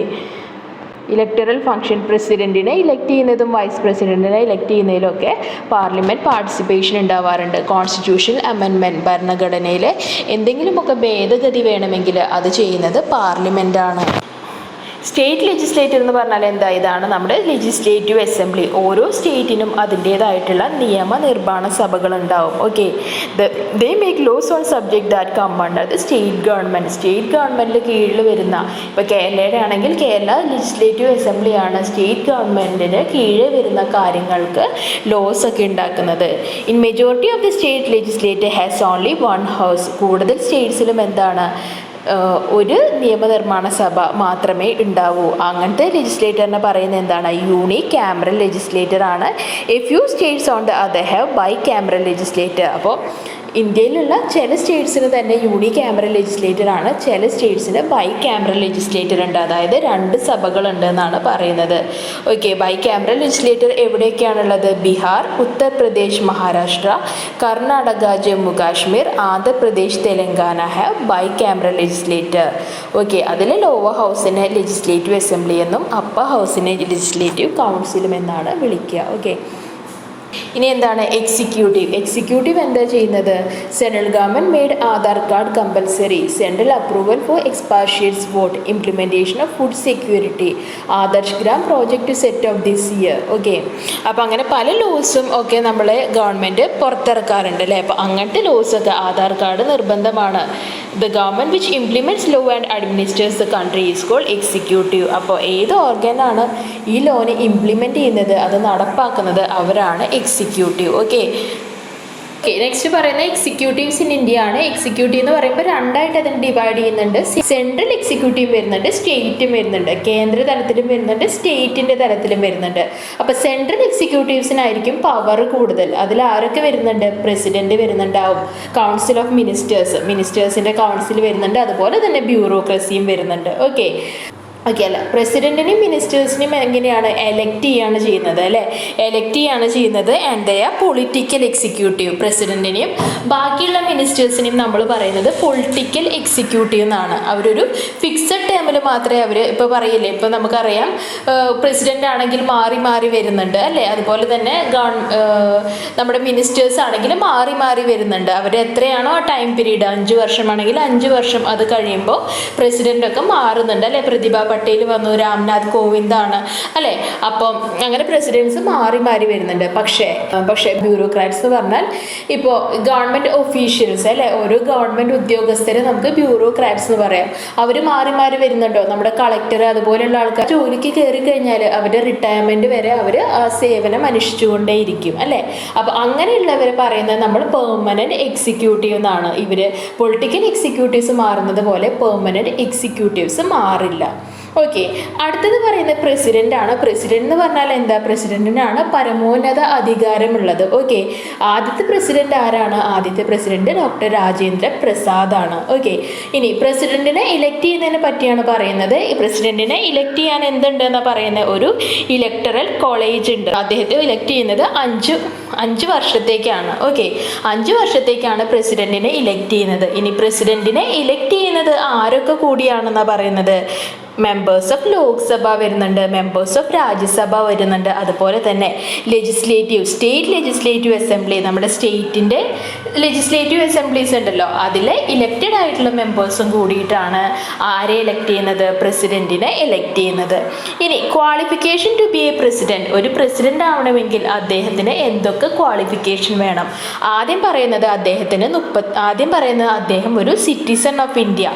electoral function, പ്രസിഡൻറ്റിനെ ഇലക്ട് ചെയ്യുന്നതും വൈസ് പ്രസിഡൻറ്റിനെ ഇലക്ട് ചെയ്യുന്നതിലൊക്കെ പാർലമെൻറ്റ് പാർട്ടിസിപ്പേഷൻ ഉണ്ടാവാറുണ്ട്. കോൺസ്റ്റിറ്റ്യൂഷണൽ അമെൻമെൻറ്റ്, ഭരണഘടനയിൽ എന്തെങ്കിലുമൊക്കെ ഭേദഗതി വേണമെങ്കിൽ അത് ചെയ്യുന്നത് പാർലമെൻറ്റാണ്. സ്റ്റേറ്റ് ലെജിസ്ലേറ്റർ എന്ന് പറഞ്ഞാൽ എന്താ, ഇതാണ് നമ്മുടെ ലെജിസ്ലേറ്റീവ് അസംബ്ലി. ഓരോ സ്റ്റേറ്റിനും അതിൻ്റേതായിട്ടുള്ള നിയമനിർമ്മാണ സഭകളുണ്ടാവും. Okay, they make laws on subject that come under the state government. State ഗവൺമെൻറ്റിന് കീഴിൽ വരുന്ന, ഇപ്പോൾ കേരളയുടെ ആണെങ്കിൽ കേരള ലെജിസ്ലേറ്റീവ് അസംബ്ലിയാണ് സ്റ്റേറ്റ് ഗവൺമെൻറ്റിന് കീഴിൽ വരുന്ന കാര്യങ്ങൾക്ക് ലോസ് ഒക്കെ ഉണ്ടാക്കുന്നത്. In majority of the state legislator has only one house. കൂടുതൽ സ്റ്റേറ്റ്സിലും എന്താണ്, ഒരു നിയമനിർമ്മാണ സഭ മാത്രമേ ഉണ്ടാവൂ. അങ്ങനത്തെ ലെജിസ്ലേറ്ററിനെ പറയുന്നത് എന്താണ്, യൂണി ക്യാമറൽ ലെജിസ്ലേറ്റർ ആണ്. A few states on the other have bicameral legislature. അപ്പോൾ ഇന്ത്യയിലുള്ള ചില സ്റ്റേറ്റ്സിന് തന്നെ യൂണി ക്യാമറൽ ലെജിസ്ലേറ്റർ ആണ്, ചില സ്റ്റേറ്റ്സിന് ബൈ ക്യാമറൽ ലെജിസ്ലേറ്റർ ഉണ്ട്, അതായത് 2 സഭകളുണ്ട് എന്നാണ് പറയുന്നത്. ഓക്കെ, ബൈ ക്യാമറൽ ലെജിസ്ലേറ്റർ എവിടെയൊക്കെയാണുള്ളത്, Bihar, Uttar Pradesh, Maharashtra, Karnataka, Jammu Kashmir, Andhra Pradesh, Telangana have bicameral legislature. Okay, അതിൽ ലോവർ ഹൗസിനെ ലെജിസ്ലേറ്റീവ് അസംബ്ലി എന്നും അപ്പർ ഹൗസിനെ ലെജിസ്ലേറ്റീവ് കൗൺസിലും എന്നാണ് വിളിക്കുക. ഓക്കെ, ഇനി എന്താണ് എക്സിക്യൂട്ടീവ്. എക്സിക്യൂട്ടീവ് എന്താ ചെയ്യുന്നത്, central government made Aadhaar card compulsory, central approval for expatriates vote, implementation of food security, Adarsh Gram project set of this year. Okay, അപ്പോൾ അങ്ങനെ പല ലോസും ഒക്കെ നമ്മളെ ഗവൺമെൻറ് പുറത്തിറക്കാറുണ്ട് അല്ലേ. അപ്പോൾ അങ്ങനത്തെ ലോസൊക്കെ ആധാർ കാർഡ് നിർബന്ധമാണ്. The government which implements law and administers the country is called executive. അപ്പോൾ ഏത് ഓർഗനാണ് ഈ ലോനെ ഇംപ്ലിമെൻറ്റ് ചെയ്യുന്നത്, അത് നടപ്പാക്കുന്നത്, അവരാണ് എക്സിക്യൂട്ടീവ്. ഓക്കെ, നെക്സ്റ്റ് പറയുന്നത് എക്സിക്യൂട്ടീവ്സ് ഇൻ ഇന്ത്യ ആണ്. എക്സിക്യൂട്ടീവ് എന്ന് പറയുമ്പോൾ 2ആയിട്ട് അതിന് ഡിവൈഡ് ചെയ്യുന്നുണ്ട്. സെൻട്രൽ എക്സിക്യൂട്ടീവ് വരുന്നുണ്ട്, സ്റ്റേറ്റും വരുന്നുണ്ട്, കേന്ദ്ര തലത്തിലും വരുന്നുണ്ട്, സ്റ്റേറ്റിൻ്റെ തലത്തിലും വരുന്നുണ്ട്. അപ്പോൾ സെൻട്രൽ എക്സിക്യൂട്ടീവ്സിനായിരിക്കും പവർ കൂടുതൽ. അതിൽ ആരൊക്കെ വരുന്നുണ്ട്, പ്രസിഡന്റ് വരുന്നുണ്ടാവും, കൗൺസിൽ ഓഫ് മിനിസ്റ്റേഴ്സിൻ്റെ കൗൺസിൽ വരുന്നുണ്ട്, അതുപോലെ തന്നെ ബ്യൂറോക്രസിയും വരുന്നുണ്ട്. ഓക്കെ, അല്ല, പ്രസിഡൻറ്റിനെയും മിനിസ്റ്റേഴ്സിനെയും എങ്ങനെയാണ് എലക്ട് ചെയ്യാണ് ചെയ്യുന്നത് അല്ലേ, എലക്ട് ചെയ്യാണ് ചെയ്യുന്നത്. And they are political executive. പ്രസിഡൻറ്റിനെയും ബാക്കിയുള്ള മിനിസ്റ്റേഴ്സിനെയും നമ്മൾ പറയുന്നത് പൊളിറ്റിക്കൽ എക്സിക്യൂട്ടീവ് എന്നാണ്. അവരൊരു ഫിക്സഡ് ടേമിൽ മാത്രമേ അവർ, ഇപ്പോൾ പറയില്ലേ, ഇപ്പോൾ നമുക്കറിയാം പ്രസിഡൻ്റ് ആണെങ്കിൽ മാറി മാറി വരുന്നുണ്ട് അല്ലേ, അതുപോലെ തന്നെ നമ്മുടെ മിനിസ്റ്റേഴ്സ് ആണെങ്കിൽ മാറി മാറി വരുന്നുണ്ട്. അവർ എത്രയാണോ ആ ടൈം പീരീഡ്, 5 വർഷമാണെങ്കിൽ 5 വർഷം, അത് കഴിയുമ്പോൾ പ്രസിഡൻ്റൊക്കെ മാറുന്നുണ്ട് അല്ലേ. പ്രതിഭ പട്ടേൽ വന്നു, രാംനാഥ് കോവിന്ദാണ് അല്ലേ. അപ്പം അങ്ങനെ പ്രസിഡൻസ് മാറി മാറി വരുന്നുണ്ട്. പക്ഷേ ബ്യൂറോക്രാറ്റ്സ് എന്ന് പറഞ്ഞാൽ ഇപ്പോൾ ഗവൺമെൻറ് ഒഫീഷ്യൽസ് അല്ലേ, ഓരോ ഗവൺമെൻറ് ഉദ്യോഗസ്ഥരെ നമുക്ക് ബ്യൂറോക്രാറ്റ്സ് എന്ന് പറയാം. അവർ മാറി മാറി വരുന്നുണ്ടോ, നമ്മുടെ കളക്ടർ അതുപോലെയുള്ള ആൾക്കാർ ജോലിക്ക് കയറി കഴിഞ്ഞാൽ അവരുടെ റിട്ടയർമെൻറ്റ് വരെ അവർ ആ സേവനം അനുഷ്ഠിച്ചുകൊണ്ടേയിരിക്കും അല്ലേ. അപ്പോൾ അങ്ങനെയുള്ളവരെ പറയുന്നത് നമ്മൾ പെർമനൻറ്റ് എക്സിക്യൂട്ടീവ് എന്നാണ്. ഇവർ പൊളിറ്റിക്കൽ എക്സിക്യൂട്ടീവ്സ് മാറുന്നത് പോലെ പെർമനൻറ്റ് എക്സിക്യൂട്ടീവ്സ് മാറില്ല. ഓക്കെ, അടുത്തത് പറയുന്നത് പ്രസിഡൻ്റ് ആണ്. പ്രസിഡന്റ് എന്ന് പറഞ്ഞാൽ എന്താ, പ്രസിഡന്റിനാണ് പരമോന്നത അധികാരമുള്ളത്. ഓക്കെ, ആദ്യത്തെ പ്രസിഡന്റ് ആരാണ്, ആദ്യത്തെ പ്രസിഡന്റ് ഡോക്ടർ രാജേന്ദ്ര പ്രസാദ് ആണ്. ഓക്കെ, ഇനി പ്രസിഡന്റിനെ ഇലക്ട് ചെയ്യുന്നതിനെ പറ്റിയാണ് പറയുന്നത്. ഈ പ്രസിഡന്റിനെ ഇലക്ട് ചെയ്യാൻ എന്തുണ്ടെന്ന് പറയുന്നത്, ഒരു ഇലക്ടറൽ കോളേജ് ഉണ്ട്. അദ്ദേഹത്തെ ഇലക്ട് ചെയ്യുന്നത് 5 വർഷത്തേക്കാണ്. ഓക്കെ, 5 വർഷത്തേക്കാണ് പ്രസിഡന്റിനെ ഇലക്ട് ചെയ്യുന്നത്. ഇനി പ്രസിഡന്റിനെ ഇലക്ട് ചെയ്യുന്നത് ആരൊക്കെ കൂടിയാണെന്നാണ് പറയുന്നത്, മെമ്പേഴ്സ് ഓഫ് ലോക്സഭ വരുന്നുണ്ട്, മെമ്പേഴ്സ് ഓഫ് രാജ്യസഭ വരുന്നുണ്ട്. അതുപോലെ തന്നെ സ്റ്റേറ്റ് ലെജിസ്ലേറ്റീവ് അസംബ്ലി, നമ്മുടെ സ്റ്റേറ്റിൻ്റെ ലെജിസ്ലേറ്റീവ് അസംബ്ലീസ് ഉണ്ടല്ലോ, അതിൽ ഇലക്റ്റഡ് ആയിട്ടുള്ള മെമ്പേഴ്സും കൂടിയിട്ടാണ് ആരെ എലക്ട് ചെയ്യുന്നത്? പ്രസിഡന്റിനെ എലക്ട് ചെയ്യുന്നത്. ഇനി qualification to be a president, ഒരു പ്രസിഡന്റ് ആവണമെങ്കിൽ അദ്ദേഹത്തിന് എന്തൊക്കെ ക്വാളിഫിക്കേഷൻ വേണം? ആദ്യം പറയുന്നത് അദ്ദേഹം ഒരു സിറ്റിസൺ ഓഫ് ഇന്ത്യ,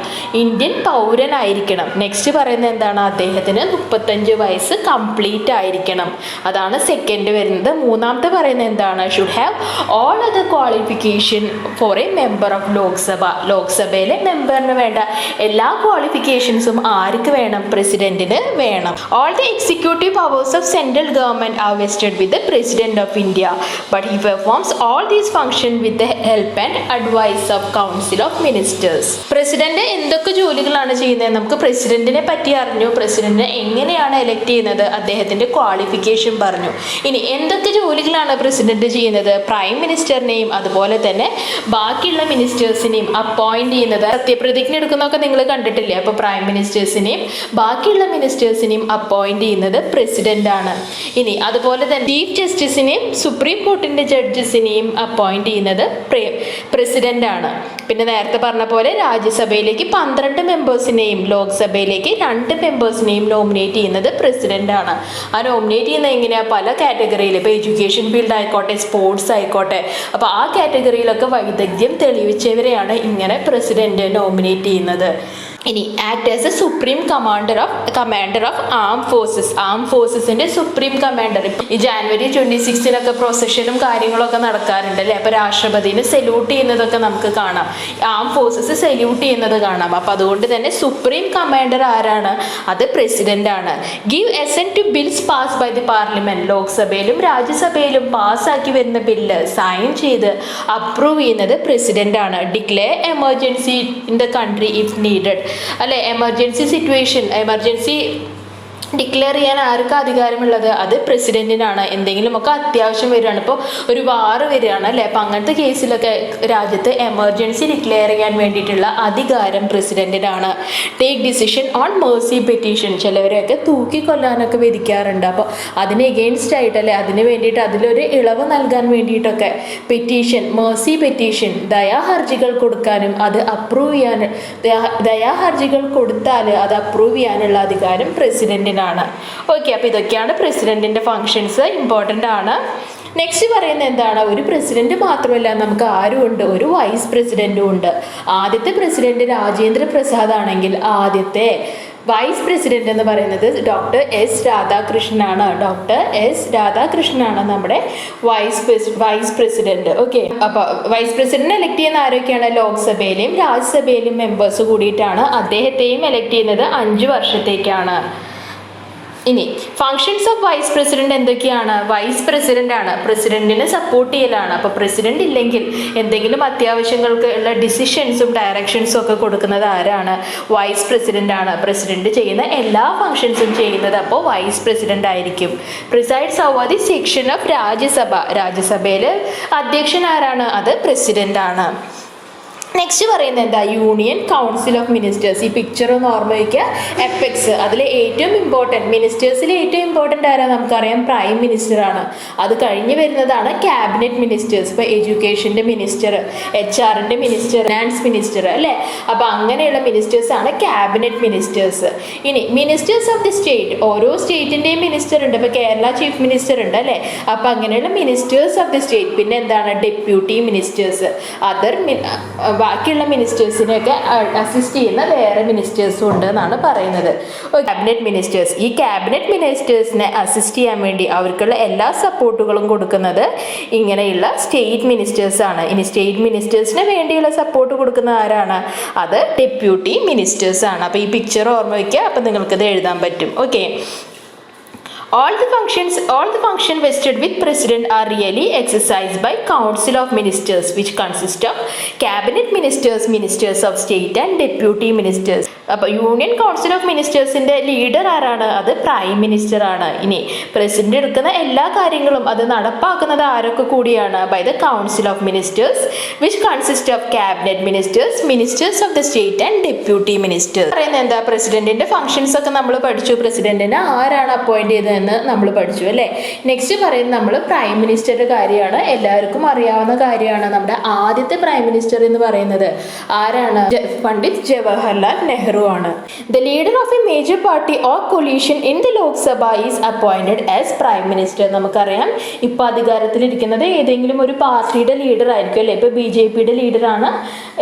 ഇന്ത്യൻ പൗരനായിരിക്കണം. നെക്സ്റ്റ് പറയുന്നത് എന്താണ്? അദ്ദേഹത്തിന് 35 വയസ്സ് കംപ്ലീറ്റ് ആയിരിക്കണം. അതാണ് സെക്കൻഡ് വരുന്നത്. മൂന്നാമത്തെ പറയുന്നത് എന്താണ്? Should have all other qualification for a member of Lok Sabha. ലോക്സഭയിലെ മെമ്പറിന് വേണ്ട എല്ലാ ക്വാളിഫിക്കേഷൻസും ആർക്ക് വേണം? പ്രസിഡന്റിന് വേണം. All the executive powers of central government are vested with the president of India, but he performs all these function with the help and advice of council of ministers. President എന്തൊക്കെ ജോലികളാണ് ചെയ്യുന്നത്? നമുക്ക് പ്രസിഡന്റിനെ പറ്റി അറിഞ്ഞു, പ്രസിഡന്റിനെ എങ്ങനെയാണ് എലക്ട് ചെയ്യുന്നത്, അദ്ദേഹത്തിന്റെ ക്വാളിഫിക്കേഷൻ പറഞ്ഞു. ഇനി എന്തൊക്കെ ജോലികളാണ് പ്രസിഡന്റ് ചെയ്യുന്നത്? പ്രൈം മിനിസ്റ്ററിനെയും അതുപോലെ തന്നെ ബാക്കിയുള്ള മിനിസ്റ്റേഴ്സിനെയും അപ്പോയിന്റ് ചെയ്യുന്നത്. സത്യപ്രതിജ്ഞ എടുക്കുന്നതൊക്കെ നിങ്ങൾ കണ്ടിട്ടില്ലേ? അപ്പോൾ പ്രൈം മിനിസ്റ്റേഴ്സിനെയും ബാക്കിയുള്ള മിനിസ്റ്റേഴ്സിനെയും അപ്പോയിന്റ് ചെയ്യുന്നത് പ്രസിഡന്റ് ആണ്. ഇനി അതുപോലെ തന്നെ ചീഫ് ജസ്റ്റിസിനെയും സുപ്രീം കോർട്ടിന്റെ ജഡ്ജസിനെയും അപ്പോയിന്റ് ചെയ്യുന്നത് പ്രസിഡന്റ് ആണ്. പിന്നെ നേരത്തെ പറഞ്ഞ പോലെ രാജ്യസഭയിലേക്ക് 12 മെമ്പേഴ്സിനെയും ലോക്സഭയിലേക്ക് 2 മെമ്പേഴ്സിനെയും നോമിനേറ്റ് ചെയ്യുന്നത് പ്രസിഡന്റ് ആണ്. ആ നോമിനേറ്റ് ചെയ്യുന്നത് എങ്ങനെയാണ്? പല കാറ്റഗറിയിൽ, ഇപ്പോൾ എഡ്യൂക്കേഷൻ ഫീൽഡ് ആയിക്കോട്ടെ, സ്പോർട്സ് ആയിക്കോട്ടെ, അപ്പോൾ ആ കാറ്റഗറിയിലൊക്കെ വൈദഗ്ധ്യം തെളിയിച്ചവരെയാണ് ഇങ്ങനെ പ്രസിഡന്റ് നോമിനേറ്റ് ചെയ്യുന്നത്. ഇനി act as a supreme commander of arm ഫോഴ്സസിന്റെ സുപ്രീം കമാൻഡർ. ഈ ജാനുവരി 26 പ്രൊസഷനും കാര്യങ്ങളൊക്കെ നടക്കാറുണ്ട് അല്ലേ? അപ്പോൾ രാഷ്ട്രപതിനെ സല്യൂട്ട് ചെയ്യുന്നതൊക്കെ നമുക്ക് കാണാം, ആം ഫോഴ്സസ് സല്യൂട്ട് ചെയ്യുന്നത് കാണാം. അപ്പം അതുകൊണ്ട് തന്നെ സുപ്രീം കമാൻഡർ ആരാണ്? അത് പ്രസിഡന്റ് ആണ്. Give assent to bills pass by the parliament. ലോക്സഭയിലും രാജ്യസഭയിലും പാസ്സാക്കി വരുന്ന ബില്ല് സൈൻ ചെയ്ത് അപ്രൂവ് ചെയ്യുന്നത് പ്രസിഡന്റ് ആണ്. Declare emergency in the country if needed അല്ലെ? എമർജൻസി ഡിക്ലെയർ ചെയ്യാൻ ആർക്കാണ് അധികാരമുള്ളത്? അത് പ്രസിഡന്റിനാണ്. എന്തെങ്കിലുമൊക്കെ അത്യാവശ്യം വരികയാണ്, ഇപ്പോൾ ഒരു വാറ് വരികയാണ് അല്ലേ? അപ്പം അങ്ങനത്തെ കേസിലൊക്കെ രാജ്യത്ത് എമർജൻസി ഡിക്ലെയർ ചെയ്യാൻ വേണ്ടിയിട്ടുള്ള അധികാരം പ്രസിഡന്റിനാണ്. Take decision on mercy petition. ചിലവരെയൊക്കെ തൂക്കിക്കൊല്ലാനൊക്കെ വിധിക്കാറുണ്ട്. അപ്പോൾ അതിന് എഗെയിൻസ്റ്റ് ആയിട്ടല്ലേ, അതിന് വേണ്ടിയിട്ട് അതിലൊരു ഇളവ് നൽകാൻ വേണ്ടിയിട്ടൊക്കെ മേഴ്സി പെറ്റീഷൻ, ദയാഹർജികൾ കൊടുക്കാനും അത് അപ്രൂവ് ചെയ്യാൻ, ദയാഹർജികൾ കൊടുത്താൽ അത് അപ്രൂവ് ചെയ്യാനുള്ള അധികാരം പ്രസിഡന്റിനാണ്. ഓക്കെ, അപ്പോൾ ഇതൊക്കെയാണ് പ്രസിഡന്റിന്റെ ഫങ്ഷൻസ്, ഇമ്പോർട്ടൻ്റ് ആണ്. നെക്സ്റ്റ് പറയുന്നത് എന്താണ്? ഒരു പ്രസിഡന്റ് മാത്രമല്ല, നമുക്ക് ആരും ഉണ്ട്, ഒരു വൈസ് പ്രസിഡന്റും ഉണ്ട്. ആദ്യത്തെ പ്രസിഡന്റ് രാജേന്ദ്ര പ്രസാദ് ആണെങ്കിൽ ആദ്യത്തെ വൈസ് പ്രസിഡന്റ് എന്ന് പറയുന്നത് ഡോക്ടർ എസ് രാധാകൃഷ്ണനാണ് നമ്മുടെ വൈസ് പ്രസിഡന്റ്. ഓക്കെ, അപ്പോൾ വൈസ് പ്രസിഡന്റ് എലക്ട് ചെയ്യുന്ന ആരൊക്കെയാണ്? ലോക്സഭയിലെയും രാജ്യസഭയിലെയും മെമ്പേഴ്സ് കൂടിയിട്ടാണ്. അദ്ദേഹത്തെയും എലക്ട് ചെയ്യുന്നത് 5 വർഷത്തേക്കാണ്. ഇനി ഫങ്ഷൻസ് ഓഫ് വൈസ് പ്രസിഡന്റ് എന്തൊക്കെയാണ്? വൈസ് പ്രസിഡന്റ് ആണ്, പ്രസിഡന്റിനെ സപ്പോർട്ട് ചെയ്യലാണ്. അപ്പോൾ പ്രസിഡന്റ് ഇല്ലെങ്കിൽ എന്തെങ്കിലും അത്യാവശ്യങ്ങൾക്ക് ഉള്ള ഡിസിഷൻസും ഡയറക്ഷൻസും ഒക്കെ കൊടുക്കുന്നത് ആരാണ്? വൈസ് പ്രസിഡന്റ് ആണ്. പ്രസിഡന്റ് ചെയ്യുന്ന എല്ലാ ഫങ്ഷൻസും ചെയ്യുന്നത് അപ്പോൾ വൈസ് പ്രസിഡന്റ് ആയിരിക്കും. Presides over the section of രാജ്യസഭയിൽ അധ്യക്ഷൻ ആരാണ്? അത് പ്രസിഡന്റ് ആണ്. നെക്സ്റ്റ് പറയുന്നത് എന്താ? Union council of ministers. ഈ പിക്ചർ ഒന്ന് ഓർമ്മ വയ്ക്കുക. എപ്പെക്സ്, അതിൽ ഏറ്റവും ഇമ്പോർട്ടൻറ്റ്, മിനിസ്റ്റേഴ്സിൽ ഏറ്റവും ഇമ്പോർട്ടൻ്റ് ആരാ? നമുക്കറിയാം പ്രൈം മിനിസ്റ്റർ ആണ്. അത് കഴിഞ്ഞ് വരുന്നതാണ് ക്യാബിനറ്റ് മിനിസ്റ്റേഴ്സ്. ഇപ്പോൾ എഡ്യൂക്കേഷൻ്റെ മിനിസ്റ്റർ, HR-ൻ്റെ മിനിസ്റ്റർ, ഫിനാൻസ് മിനിസ്റ്റർ അല്ലേ? അപ്പോൾ അങ്ങനെയുള്ള മിനിസ്റ്റേഴ്സാണ് ക്യാബിനറ്റ് മിനിസ്റ്റേഴ്സ്. ഇനി മിനിസ്റ്റേഴ്സ് ഓഫ് ദി സ്റ്റേറ്റ്, ഓരോ സ്റ്റേറ്റിൻ്റെയും മിനിസ്റ്റർ ഉണ്ട്. ഇപ്പോൾ കേരള ചീഫ് മിനിസ്റ്റർ ഉണ്ട് അല്ലേ? അപ്പോൾ അങ്ങനെയുള്ള മിനിസ്റ്റേഴ്സ് ഓഫ് ദി സ്റ്റേറ്റ്. പിന്നെ എന്താണ്? ഡെപ്യൂട്ടി മിനിസ്റ്റേഴ്സ്, ബാക്കിയുള്ള മിനിസ്റ്റേഴ്സിനെയൊക്കെ അസിസ്റ്റ് ചെയ്യുന്ന വേറെ മിനിസ്റ്റേഴ്സും ഉണ്ട് എന്നാണ് പറയുന്നത്. ക്യാബിനറ്റ് മിനിസ്റ്റേഴ്സ്, ഈ ക്യാബിനറ്റ് മിനിസ്റ്റേഴ്സിനെ അസിസ്റ്റ് ചെയ്യാൻ വേണ്ടി അവർക്കുള്ള എല്ലാ സപ്പോർട്ടുകളും കൊടുക്കുന്നത് ഇങ്ങനെയുള്ള സ്റ്റേറ്റ് മിനിസ്റ്റേഴ്സാണ്. ഇനി സ്റ്റേറ്റ് മിനിസ്റ്റേഴ്സിന് വേണ്ടിയുള്ള സപ്പോർട്ട് കൊടുക്കുന്ന ആരാണ്? അത് ഡെപ്യൂട്ടി മിനിസ്റ്റേഴ്സാണ്. അപ്പോൾ ഈ പിക്ചർ ഓർമ്മ വയ്ക്കുക, അപ്പോൾ നിങ്ങൾക്കത് എഴുതാൻ പറ്റും. Okay, All the function vested with President are really exercised by Council of Ministers, which consist of Cabinet Ministers, Ministers of State and Deputy Ministers. അപ്പോൾ യൂണിയൻ കൗൺസിൽ ഓഫ് മിനിസ്റ്റേഴ്സിൻ്റെ ലീഡർ ആരാണ്? അത് പ്രൈം മിനിസ്റ്റർ ആണ്. ഇനി president എടുക്കുന്ന എല്ലാ കാര്യങ്ങളും അത് നടപ്പാക്കുന്നത് ആരൊക്കെ കൂടിയാണ്? By the council of ministers, which consist of cabinet ministers, ministers of the state and deputy ministers. പറയുന്നത് എന്താ? പ്രസിഡന്റിന്റെ ഫംഗ്ഷൻസ് ഒക്കെ നമ്മൾ പഠിച്ചു. പ്രസിഡന്റിനെ ആരാണ് അപ്പോയിന്റ് ചെയ്തതെന്ന് നമ്മൾ പഠിച്ചു അല്ലേ. നെക്സ്റ്റ് പറയുന്നത് നമ്മൾ പ്രൈം മിനിസ്റ്ററുടെ കാര്യമാണ്. എല്ലാവർക്കും അറിയാവുന്ന കാര്യമാണ്. നമ്മുടെ ആദ്യത്തെ പ്രൈം മിനിസ്റ്റർ എന്ന് പറയുന്നത് ആരാണ്? പണ്ഡിറ്റ് ജവഹർലാൽ നെഹ്റു ആണ്. The leader of a major party or coalition in the Lok Sabha is appointed as prime minister. നമുക്കറിയാം ഇപ്പൊ അധികാരത്തിലിരിക്കുന്നത് ഏതെങ്കിലും ഒരു പാർട്ടിയുടെ ലീഡർ ആയിരിക്കും അല്ലേ. ഇപ്പൊ BJPയുടെ ലീഡറാണ്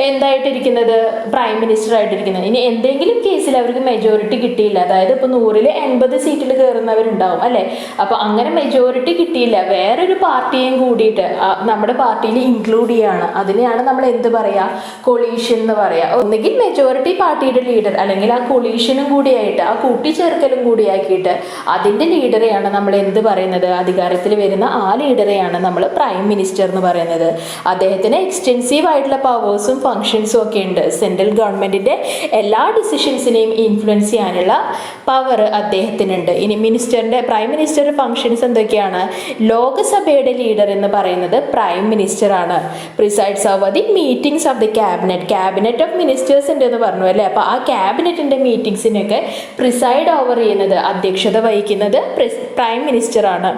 എന്തായിട്ടിരിക്കുന്നത്? Prime minister ആയിട്ടിരിക്കുന്നത്. ഇനി എന്തെങ്കിലും കേസിൽ അവർക്ക് മെജോറിറ്റി കിട്ടിയില്ല, അതായത് ഇപ്പൊ 100-ൽ 80 സീറ്റിൽ കയറുന്നവരുണ്ടാവും അല്ലെ. അപ്പൊ അങ്ങനെ മെജോറിറ്റി കിട്ടിയില്ല, വേറൊരു പാർട്ടിയും കൂടിയിട്ട് നമ്മുടെ പാർട്ടിയിൽ ഇൻക്ലൂഡ് ചെയ്യാണ്. അതിനെയാണ് നമ്മൾ എന്ത് പറയാ? കൊളീഷൻ എന്ന് പറയാ. ഒന്നുകിൽ മെജോറിറ്റി പാർട്ടിയുടെ ലീഡർ അല്ലെങ്കിൽ ആ കൊളീഷനും കൂടിയായിട്ട് ആ കൂട്ടിച്ചേർക്കലും കൂടിയാക്കിയിട്ട് അതിൻ്റെ ലീഡറെയാണ് നമ്മൾ എന്ത് പറയുന്നത്? അധികാരത്തിൽ വരുന്ന ആ ലീഡറെയാണ് നമ്മൾ പ്രൈം മിനിസ്റ്റർ എന്ന് പറയുന്നത്. അദ്ദേഹത്തിന് എക്സ്റ്റെൻസീവ് ആയിട്ടുള്ള പവേഴ്സും ഫങ്ഷൻസും ഒക്കെ ഉണ്ട്. സെൻട്രൽ ഗവൺമെൻറ്റിൻ്റെ എല്ലാ ഡിസിഷൻസിനെയും ഇൻഫ്ലുവൻസ് ചെയ്യാനുള്ള പവർ അദ്ദേഹത്തിനുണ്ട്. ഇനി പ്രൈം മിനിസ്റ്ററുടെ ഫങ്ഷൻസ് എന്തൊക്കെയാണ്? ലോകസഭയുടെ ലീഡർ എന്ന് പറയുന്നത് പ്രൈം മിനിസ്റ്റർ ആണ്. Presides over the meetings of the cabinet of ministers ഉണ്ട് എന്ന് പറഞ്ഞു അല്ലേ. അപ്പോൾ ആ ക്യാബിനറ്റിൻ്റെ മീറ്റിംഗ്സിനൊക്കെ പ്രിസൈഡ് ഓവർ ചെയ്യുന്നത്, അധ്യക്ഷത വഹിക്കുന്നത് പ്രൈം മിനിസ്റ്റർ ആണ്.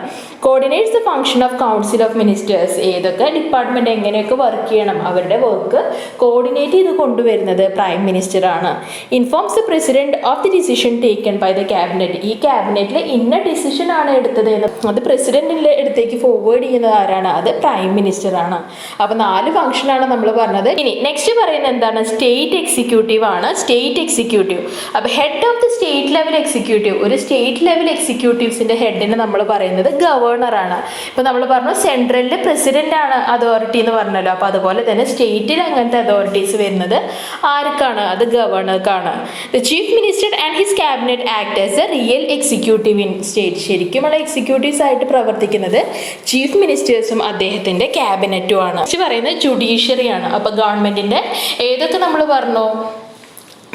Coordinates the function of council of ministers. ഏതൊക്കെ ഡിപ്പാർട്ട്മെൻറ്റ് എങ്ങനെയൊക്കെ വർക്ക് ചെയ്യണം അവരുടെ വർക്ക് കോർഡിനേറ്റ് ചെയ്ത് കൊണ്ടുവരുന്നത് പ്രൈം മിനിസ്റ്റർ ആണ്. Informs the president of the decision taken by the cabinet. ഈ ക്യാബിനറ്റിൽ ഇന്ന ഡിസിഷൻ ആണ് എടുത്തത് എന്ന് അത് പ്രസിഡന്റിൻ്റെ അടുത്തേക്ക് ഫോർവേഡ് ചെയ്യുന്നത് ആരാണ്? അത് പ്രൈം മിനിസ്റ്റർ ആണ്. അപ്പോൾ 4 ഫംഗ്ഷനാണ് നമ്മൾ പറഞ്ഞത്. ഇനി നെക്സ്റ്റ് പറയുന്നത് എന്താണ്? സ്റ്റേറ്റ് എക്സിക്യൂട്ടീവ് ആണ്. State executive. അപ്പോൾ head of the state level executive, ഒരു സ്റ്റേറ്റ് ലെവൽ എക്സിക്യൂട്ടീവ്സിൻ്റെ ഹെഡിന് നമ്മൾ പറയുന്നത് ഗവർണറാണ്. ഇപ്പോൾ നമ്മൾ പറഞ്ഞു സെൻട്രലിൽ പ്രസിഡന്റ് ആണ് അതോറിറ്റി എന്ന് പറഞ്ഞല്ലോ. അപ്പോൾ അതുപോലെ തന്നെ സ്റ്റേറ്റിൽ അങ്ങനത്തെ അതോറിറ്റീസ് വരുന്നത് ആർക്കാണ്? അത് ഗവർണർക്കാണ്. The chief minister and his cabinet act as a real executive in state. ശരിക്കുമുള്ള എക്സിക്യൂട്ടീവ്സ് ആയിട്ട് പ്രവർത്തിക്കുന്നത് ചീഫ് മിനിസ്റ്റേഴ്സും അദ്ദേഹത്തിൻ്റെ ക്യാബിനറ്റും ആണ്. പറയുന്നത് ജുഡീഷ്യറി ആണ്. അപ്പോൾ ഗവൺമെന്റിന്റെ ഏതൊക്കെ നമ്മൾ പറഞ്ഞു?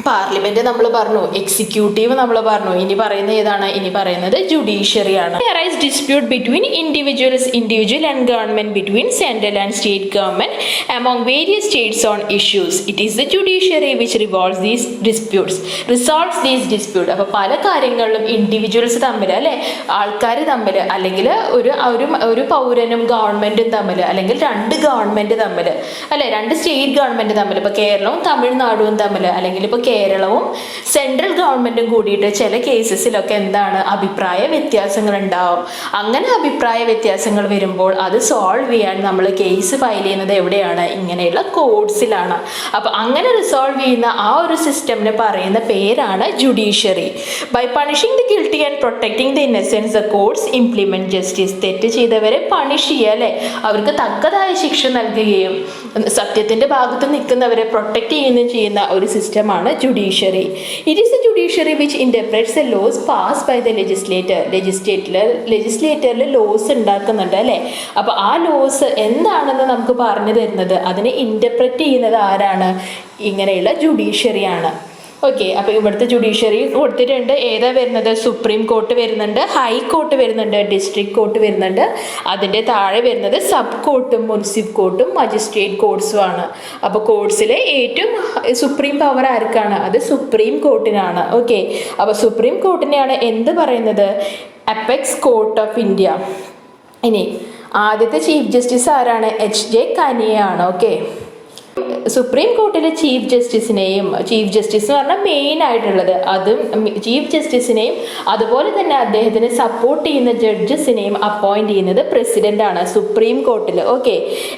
പാർലമെന്റ് നമ്മൾ പറഞ്ഞു, എക്സിക്യൂട്ടീവ് നമ്മൾ പറഞ്ഞു. ഇനി പറയുന്നത് ഏതാണ്? ഇനി പറയുന്നത് ജുഡീഷ്യറി ആണ്. Arise dispute between individual and government, between central and state government among various states on issues. It is the judiciary which resolves these disputes. അപ്പോൾ പല കാര്യങ്ങളിലും ഇൻഡിവിജ്വൽസ് തമ്മിൽ അല്ലെ, ആൾക്കാർ തമ്മിൽ, അല്ലെങ്കിൽ ഒരു പൗരനും ഗവൺമെന്റും തമ്മിൽ, അല്ലെങ്കിൽ 2 ഗവൺമെന്റ് തമ്മിൽ അല്ലെ, 2 സ്റ്റേറ്റ് ഗവൺമെന്റ് തമ്മിൽ, ഇപ്പോൾ കേരളവും തമിഴ്നാടും തമ്മിൽ, അല്ലെങ്കിൽ ഇപ്പോൾ കേരളവും സെൻട്രൽ ഗവൺമെന്റും കൂടിയിട്ട് ചില കേസസിലൊക്കെ എന്താണ്? അഭിപ്രായ വ്യത്യാസങ്ങൾ ഉണ്ടാവും. അങ്ങനെ അഭിപ്രായ വ്യത്യാസങ്ങൾ വരുമ്പോൾ അത് സോൾവ് ചെയ്യാൻ നമ്മൾ കേസ് ഫയൽ ചെയ്യുന്നത് എവിടെയാണ്? ഇങ്ങനെയുള്ള കോർട്സിലാണ്. അപ്പോൾ അങ്ങനെ റിസോൾവ് ചെയ്യുന്ന ആ ഒരു സിസ്റ്റമിന് പറയുന്ന പേരാണ് judiciary. By punishing the guilty and protecting the innocence the courts implement justice. തെറ്റ് ചെയ്തവരെ പണിഷ് ചെയ്യുക അല്ലേ, അവർക്ക് തക്കതായ ശിക്ഷ നൽകുകയും സത്യത്തിന്റെ ഭാഗത്ത് നിൽക്കുന്നവരെ പ്രൊട്ടക്ട് ചെയ്യുന്ന ഒരു സിസ്റ്റമാണ് judiciary. It is the judiciary which interprets the laws pass by the ലെജിസ്ലേറ്ററിൽ ലോസ് ഉണ്ടാക്കുന്നുണ്ട് അല്ലേ. അപ്പോൾ ആ ലോസ് എന്താണെന്ന് നമുക്ക് പറഞ്ഞു തരുന്നത്, അതിനെ ഇന്റർപ്രറ്റ് ചെയ്യുന്നത് ആരാണ്? ഇങ്ങനെയുള്ള ജുഡീഷ്യറിയാണ്. ഓക്കെ, അപ്പോൾ ഇവിടുത്തെ ജുഡീഷ്യറി കൊടുത്തിട്ടുണ്ട്. ഏതാ വരുന്നത്? സുപ്രീം കോർട്ട് വരുന്നുണ്ട്, ഹൈക്കോർട്ട് വരുന്നുണ്ട്, ഡിസ്ട്രിക്ട് കോർട്ട് വരുന്നുണ്ട്. അതിൻ്റെ താഴെ വരുന്നത് സബ് കോർട്ടും മുനിസിപ്പൽ കോർട്ടും മജിസ്ട്രേറ്റ് കോർട്സും ആണ്. അപ്പോൾ കോർട്സിലെ ഏറ്റവും സുപ്രീം പവർ ആർക്കാണ്? അത് സുപ്രീം കോർട്ടിനാണ്. ഓക്കെ, അപ്പോൾ സുപ്രീം കോർട്ടിനെയാണ് എന്ത് പറയുന്നത്? Apex court of India. ഇനി ആദ്യത്തെ ചീഫ് ജസ്റ്റിസ് ആരാണ്? HJ കനിയ ആണ്. ഓക്കെ, സുപ്രീം കോർട്ടിലെ ചീഫ് ജസ്റ്റിസിനെയും, ചീഫ് ജസ്റ്റിസ് എന്ന് പറഞ്ഞാൽ മെയിൻ ആയിട്ടുള്ളത്, അതും ചീഫ് ജസ്റ്റിസിനെയും അതുപോലെ തന്നെ അദ്ദേഹത്തിന് സപ്പോർട്ട് ചെയ്യുന്ന ജഡ്ജസിനെയും അപ്പോയിന്റ് ചെയ്യുന്നത് പ്രസിഡന്റ് ആണ് സുപ്രീം കോർട്ടിൽ. Okay,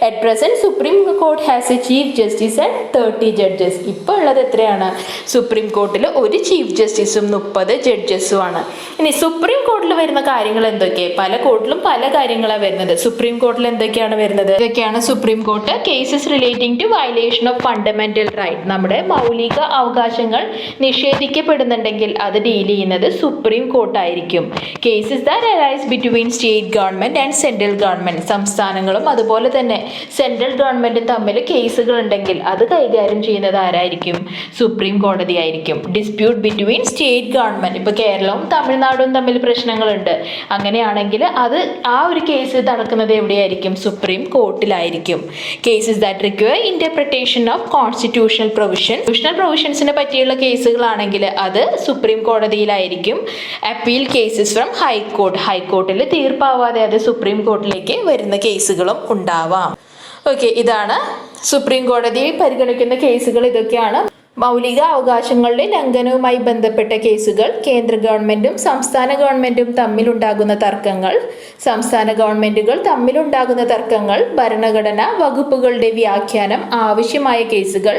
at present supreme court has A chief justice and 30 judges. ഇപ്പോൾ ഉള്ളത് എത്രയാണ്? സുപ്രീം കോർട്ടിൽ ഒരു ചീഫ് ജസ്റ്റിസും 30 ജഡ്ജസും ആണ്. ഇനി സുപ്രീം കോർട്ടിൽ വരുന്ന കാര്യങ്ങൾ എന്തൊക്കെ? പല കോർട്ടിലും പല കാര്യങ്ങളാണ് വരുന്നത്. സുപ്രീം കോർട്ടിൽ എന്തൊക്കെയാണ് വരുന്നത്? ഇതൊക്കെയാണ് supreme court. Cases relating to violation of fundamental right, നമ്മുടെ മൗലിക അവകാശങ്ങൾ നിഷേധിക്കപ്പെടുന്നുണ്ടെങ്കിൽ അത് ഡീൽ ചെയ്യുന്നത് സുപ്രീം കോർട്ടായിരിക്കും. Cases that arise between state government and central government, സംസ്ഥാനങ്ങളും അതുപോലെ തന്നെ സെൻട്രൽ ഗവൺമെന്റും തമ്മിൽ കേസുകൾ ഉണ്ടെങ്കിൽ അത് കൈകാര്യം ചെയ്യുന്നത് ആരായിരിക്കും? സുപ്രീം കോടതി ആയിരിക്കും. ഡിസ്പ്യൂട്ട് ബിറ്റ്വീൻ സ്റ്റേറ്റ് ഗവൺമെന്റ്, ഇപ്പൊ കേരളവും തമിഴ്നാടും തമ്മിൽ പ്രശ്നങ്ങളുണ്ട്, അങ്ങനെയാണെങ്കിൽ അത് ആ ഒരു കേസ് നടക്കുന്നത് എവിടെയായിരിക്കും? സുപ്രീം കോർട്ടിലായിരിക്കും. Cases that require interpretation of constitutional പ്രൊവിഷൻസിനെ പറ്റിയുള്ള കേസുകളാണെങ്കിൽ അത് സുപ്രീം കോടതിയിലായിരിക്കും. അപ്പീൽ കേസസ് ഫ്രം ഹൈക്കോർട്ടിൽ തീർപ്പാവാതെ അത് സുപ്രീം കോർട്ടിലേക്ക് വരുന്ന കേസുകളും ഉണ്ടാവാം. ഓക്കെ, ഇതാണ് സുപ്രീം കോടതി പരിഗണിക്കുന്ന കേസുകൾ. ഇതൊക്കെയാണ് മൗലിക അവകാശങ്ങളുടെ ലംഘനവുമായി ബന്ധപ്പെട്ട കേസുകൾ. കേന്ദ്ര ഗവൺമെന്റും സംസ്ഥാന ഗവൺമെന്റും തമ്മിലുണ്ടാകുന്ന തർക്കങ്ങൾ, സംസ്ഥാന ഗവൺമെന്റുകൾ തമ്മിലുണ്ടാകുന്ന തർക്കങ്ങൾ, ഭരണഘടന വകുപ്പുകളുടെ വ്യാഖ്യാനം, ആവശ്യമായ കേസുകൾ,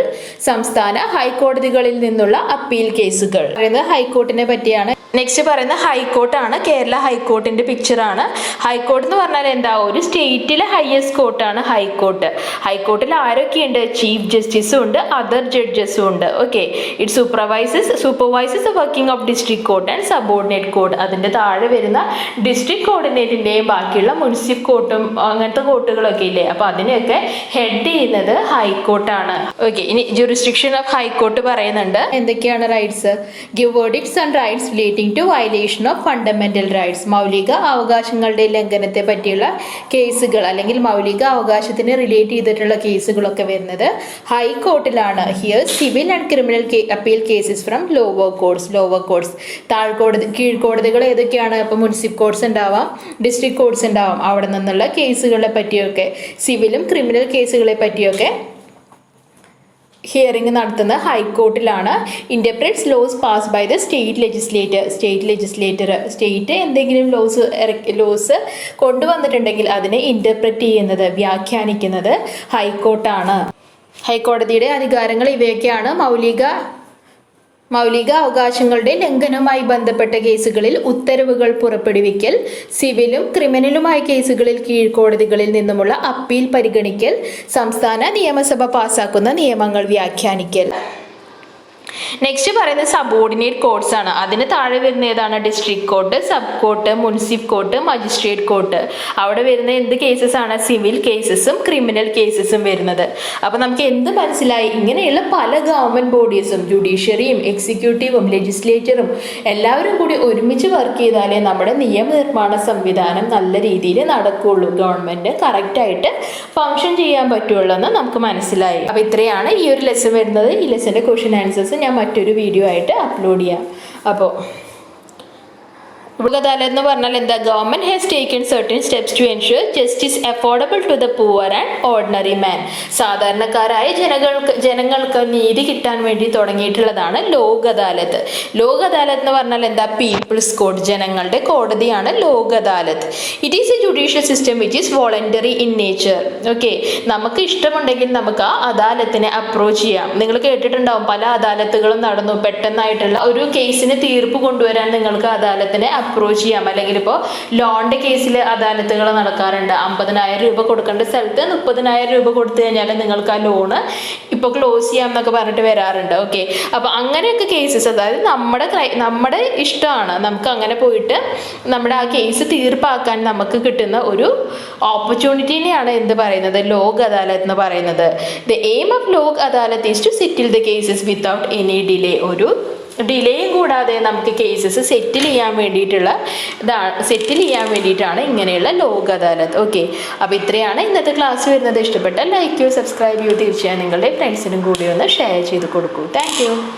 സംസ്ഥാന ഹൈക്കോടതികളിൽ നിന്നുള്ള അപ്പീൽ കേസുകൾ. ഹൈക്കോർട്ടിനെ പറ്റിയാണ്. നെക്സ്റ്റ് പറയുന്ന ഹൈക്കോർട്ടാണ്. കേരള ഹൈക്കോർട്ടിന്റെ പിക്ചറാണ്. ഹൈക്കോർട്ട് എന്ന് പറഞ്ഞാൽ എന്താ? ഒരു സ്റ്റേറ്റിലെ ഹയസ്റ്റ് കോർട്ടാണ് ഹൈക്കോർട്ട്. ഹൈക്കോർട്ടിൽ ആരൊക്കെയുണ്ട്? ചീഫ് ജസ്റ്റിസും ഉണ്ട്, അതർ ജഡ്ജസും ഉണ്ട്. ഓക്കെ, it supervises the working of district court and subordinate court. അതിന്റെ താഴെ വരുന്ന ഡിസ്ട്രിക്ട് കോർഡിനേറ്റിന്റെയും ബാക്കിയുള്ള മുനിസിപ്പൽ കോർട്ടും അങ്ങനത്തെ കോർട്ടുകളൊക്കെ ഇല്ലേ, അപ്പൊ അതിനെയൊക്കെ ഹെഡ് ചെയ്യുന്നത് ഹൈക്കോർട്ടാണ്. ഓക്കെ, ഇനി ജുറിസ്ഡിക്ഷൻ ഓഫ് ഹൈക്കോർട്ട് പറയുന്നുണ്ട്. എന്തൊക്കെയാണ് rights? Give verdicts and rights relating to violation of fundamental rights, മൗലിക അവകാശങ്ങളുടെ ലംഘനത്തെ പറ്റിയുള്ള കേസുകൾ അല്ലെങ്കിൽ മൗലിക അവകാശത്തിന് റിലേറ്റ് ചെയ്തിട്ടുള്ള കേസുകളൊക്കെ വരുന്നത് ഹൈക്കോർട്ടിലാണ്. Hear civil and criminal appeal cases from lower courts. കീഴ്ക്കോടതികൾ ഏതൊക്കെയാണ്? ഇപ്പോൾ മുനിസിപ്പൽ കോർട്സ് ഉണ്ടാവാം, ഡിസ്ട്രിക്ട് കോർട്സ് ഉണ്ടാവാം. അവിടെ നിന്നുള്ള കേസുകളെ പറ്റിയൊക്കെ, സിവിലും ക്രിമിനൽ കേസുകളെ പറ്റിയൊക്കെ ഹിയറിംഗ് നടത്തുന്ന ഹൈക്കോർട്ടിലാണ്. Interprets laws pass by the state legislature. State എന്തെങ്കിലും ലോസ് കൊണ്ടുവന്നിട്ടുണ്ടെങ്കിൽ അതിനെ ഇന്റർപ്രറ്റ് ചെയ്യുന്നത്, വ്യാഖ്യാനിക്കുന്നത് ഹൈക്കോർട്ടാണ്. ഹൈക്കോടതിയുടെ അധികാരങ്ങൾ ഇവയൊക്കെയാണ്. മൗലിക അവകാശങ്ങളുടെ ലംഘനവുമായി ബന്ധപ്പെട്ട കേസുകളിൽ ഉത്തരവുകൾ പുറപ്പെടുവിക്കൽ, സിവിലും ക്രിമിനലുമായ കേസുകളിൽ കീഴ്ക്കോടതികളിൽ നിന്നുമുള്ള അപ്പീൽ പരിഗണിക്കൽ, സംസ്ഥാന നിയമസഭ പാസാക്കുന്ന നിയമങ്ങൾ വ്യാഖ്യാനിക്കൽ. നെക്സ്റ്റ് പറയുന്നത് സബോർഡിനേറ്റ് കോർട്സ് ആണ്. അതിന് താഴെ വരുന്ന ഏതാണ്? District court, sub court, municipal court, magistrate court. അവിടെ വരുന്ന എന്ത് കേസസ് ആണ്? സിവിൽ കേസസും ക്രിമിനൽ കേസസും വരുന്നത്. അപ്പൊ നമുക്ക് എന്ത് മനസ്സിലായി? ഇങ്ങനെയുള്ള പല ഗവൺമെന്റ് ബോഡീസും, ജുഡീഷ്യറിയും എക്സിക്യൂട്ടീവും ലെജിസ്ലേച്ചറും എല്ലാവരും കൂടി ഒരുമിച്ച് വർക്ക് ചെയ്താലേ നമ്മുടെ നിയമനിർമ്മാണ സംവിധാനം നല്ല രീതിയിൽ നടക്കുകയുള്ളൂ, ഗവൺമെന്റ് കറക്റ്റായിട്ട് ഫങ്ഷൻ ചെയ്യാൻ പറ്റുള്ളൂ എന്ന് നമുക്ക് മനസ്സിലായി. അപ്പൊ ഇത്രയാണ് ഈ ഒരു ലെസൺ വരുന്നത്. ഈ ലെസന്റെ ക്വസ്റ്റ്യൻ ആൻസേഴ്സ് ഞാൻ മറ്റൊരു വീഡിയോ ആയിട്ട് അപ്ലോഡ് ചെയ്യാം. അപ്പോൾ ലോക് അദാലത്ത് എന്ന് പറഞ്ഞാൽ എന്താ? Government has taken certain steps to ensure justice affordable to the poor and ordinary man. സാധാരണക്കാരായ ജനങ്ങൾക്ക് നീതി കിട്ടാൻ വേണ്ടി തുടങ്ങിയിട്ടുള്ളതാണ് ലോക് അദാലത്ത്. ലോക് അദാലത്ത് എന്ന് പറഞ്ഞാൽ എന്താ? പീപ്പിൾസ് കോർട്ട്, ജനങ്ങളുടെ കോടതിയാണ് Lok Adalat. It is a judicial system which is voluntary in nature. Okay, നമുക്ക് ഇഷ്ടമുണ്ടെങ്കിൽ നമുക്ക് ആ അദാലത്തിനെ അപ്രോച്ച് ചെയ്യാം. നിങ്ങൾ കേട്ടിട്ടുണ്ടാവും പല അദാലത്തുകളും നടന്നു. പെട്ടെന്നായിട്ടുള്ള ഒരു കേസിന് തീർപ്പ് കൊണ്ടുവരാൻ നിങ്ങൾക്ക് അദാലത്തിനെ അപ്രോച്ച് ചെയ്യാം. അല്ലെങ്കിൽ ഇപ്പോൾ ലോണിന്റെ കേസിൽ അദാലത്തുകൾ നടക്കാറുണ്ട്. 50,000 രൂപ കൊടുക്കേണ്ട സ്ഥലത്ത് 30,000 രൂപ കൊടുത്തു കഴിഞ്ഞാൽ നിങ്ങൾക്ക് ആ ലോണ് ഇപ്പോൾ ക്ലോസ് ചെയ്യാം എന്നൊക്കെ പറഞ്ഞിട്ട് വരാറുണ്ട്. ഓക്കെ, അപ്പോൾ അങ്ങനെയൊക്കെ കേസസ്, അതായത് നമ്മുടെ ഇഷ്ടമാണ്, നമുക്ക് അങ്ങനെ പോയിട്ട് നമ്മുടെ ആ കേസ് തീർപ്പാക്കാൻ നമുക്ക് കിട്ടുന്ന ഒരു ഓപ്പർച്യൂണിറ്റിനെയാണ് എന്ത് പറയുന്നത്? ലോക് അദാലത്ത് എന്ന് പറയുന്നത്. The aim of Lok Adalat is to settle the cases without any delay. ഒരു ഡിലേയും കൂടാതെ നമുക്ക് കേസസ് സെറ്റിൽ ചെയ്യാൻ വേണ്ടിയിട്ടാണ് ഇങ്ങനെയുള്ള ലോക് അദാലത്ത്. ഓക്കെ, അപ്പോൾ ഇത്രയാണ് ഇന്നത്തെ ക്ലാസ് വരുന്നത്. ഇഷ്ടപ്പെട്ടാൽ ലൈക്ക് ചെയ്യൂ, സബ്സ്ക്രൈബ് ചെയ്യൂ. തീർച്ചയായും നിങ്ങളുടെ ഫ്രണ്ട്സിനും കൂടി ഒന്ന് ഷെയർ ചെയ്ത് കൊടുക്കൂ. Thank you.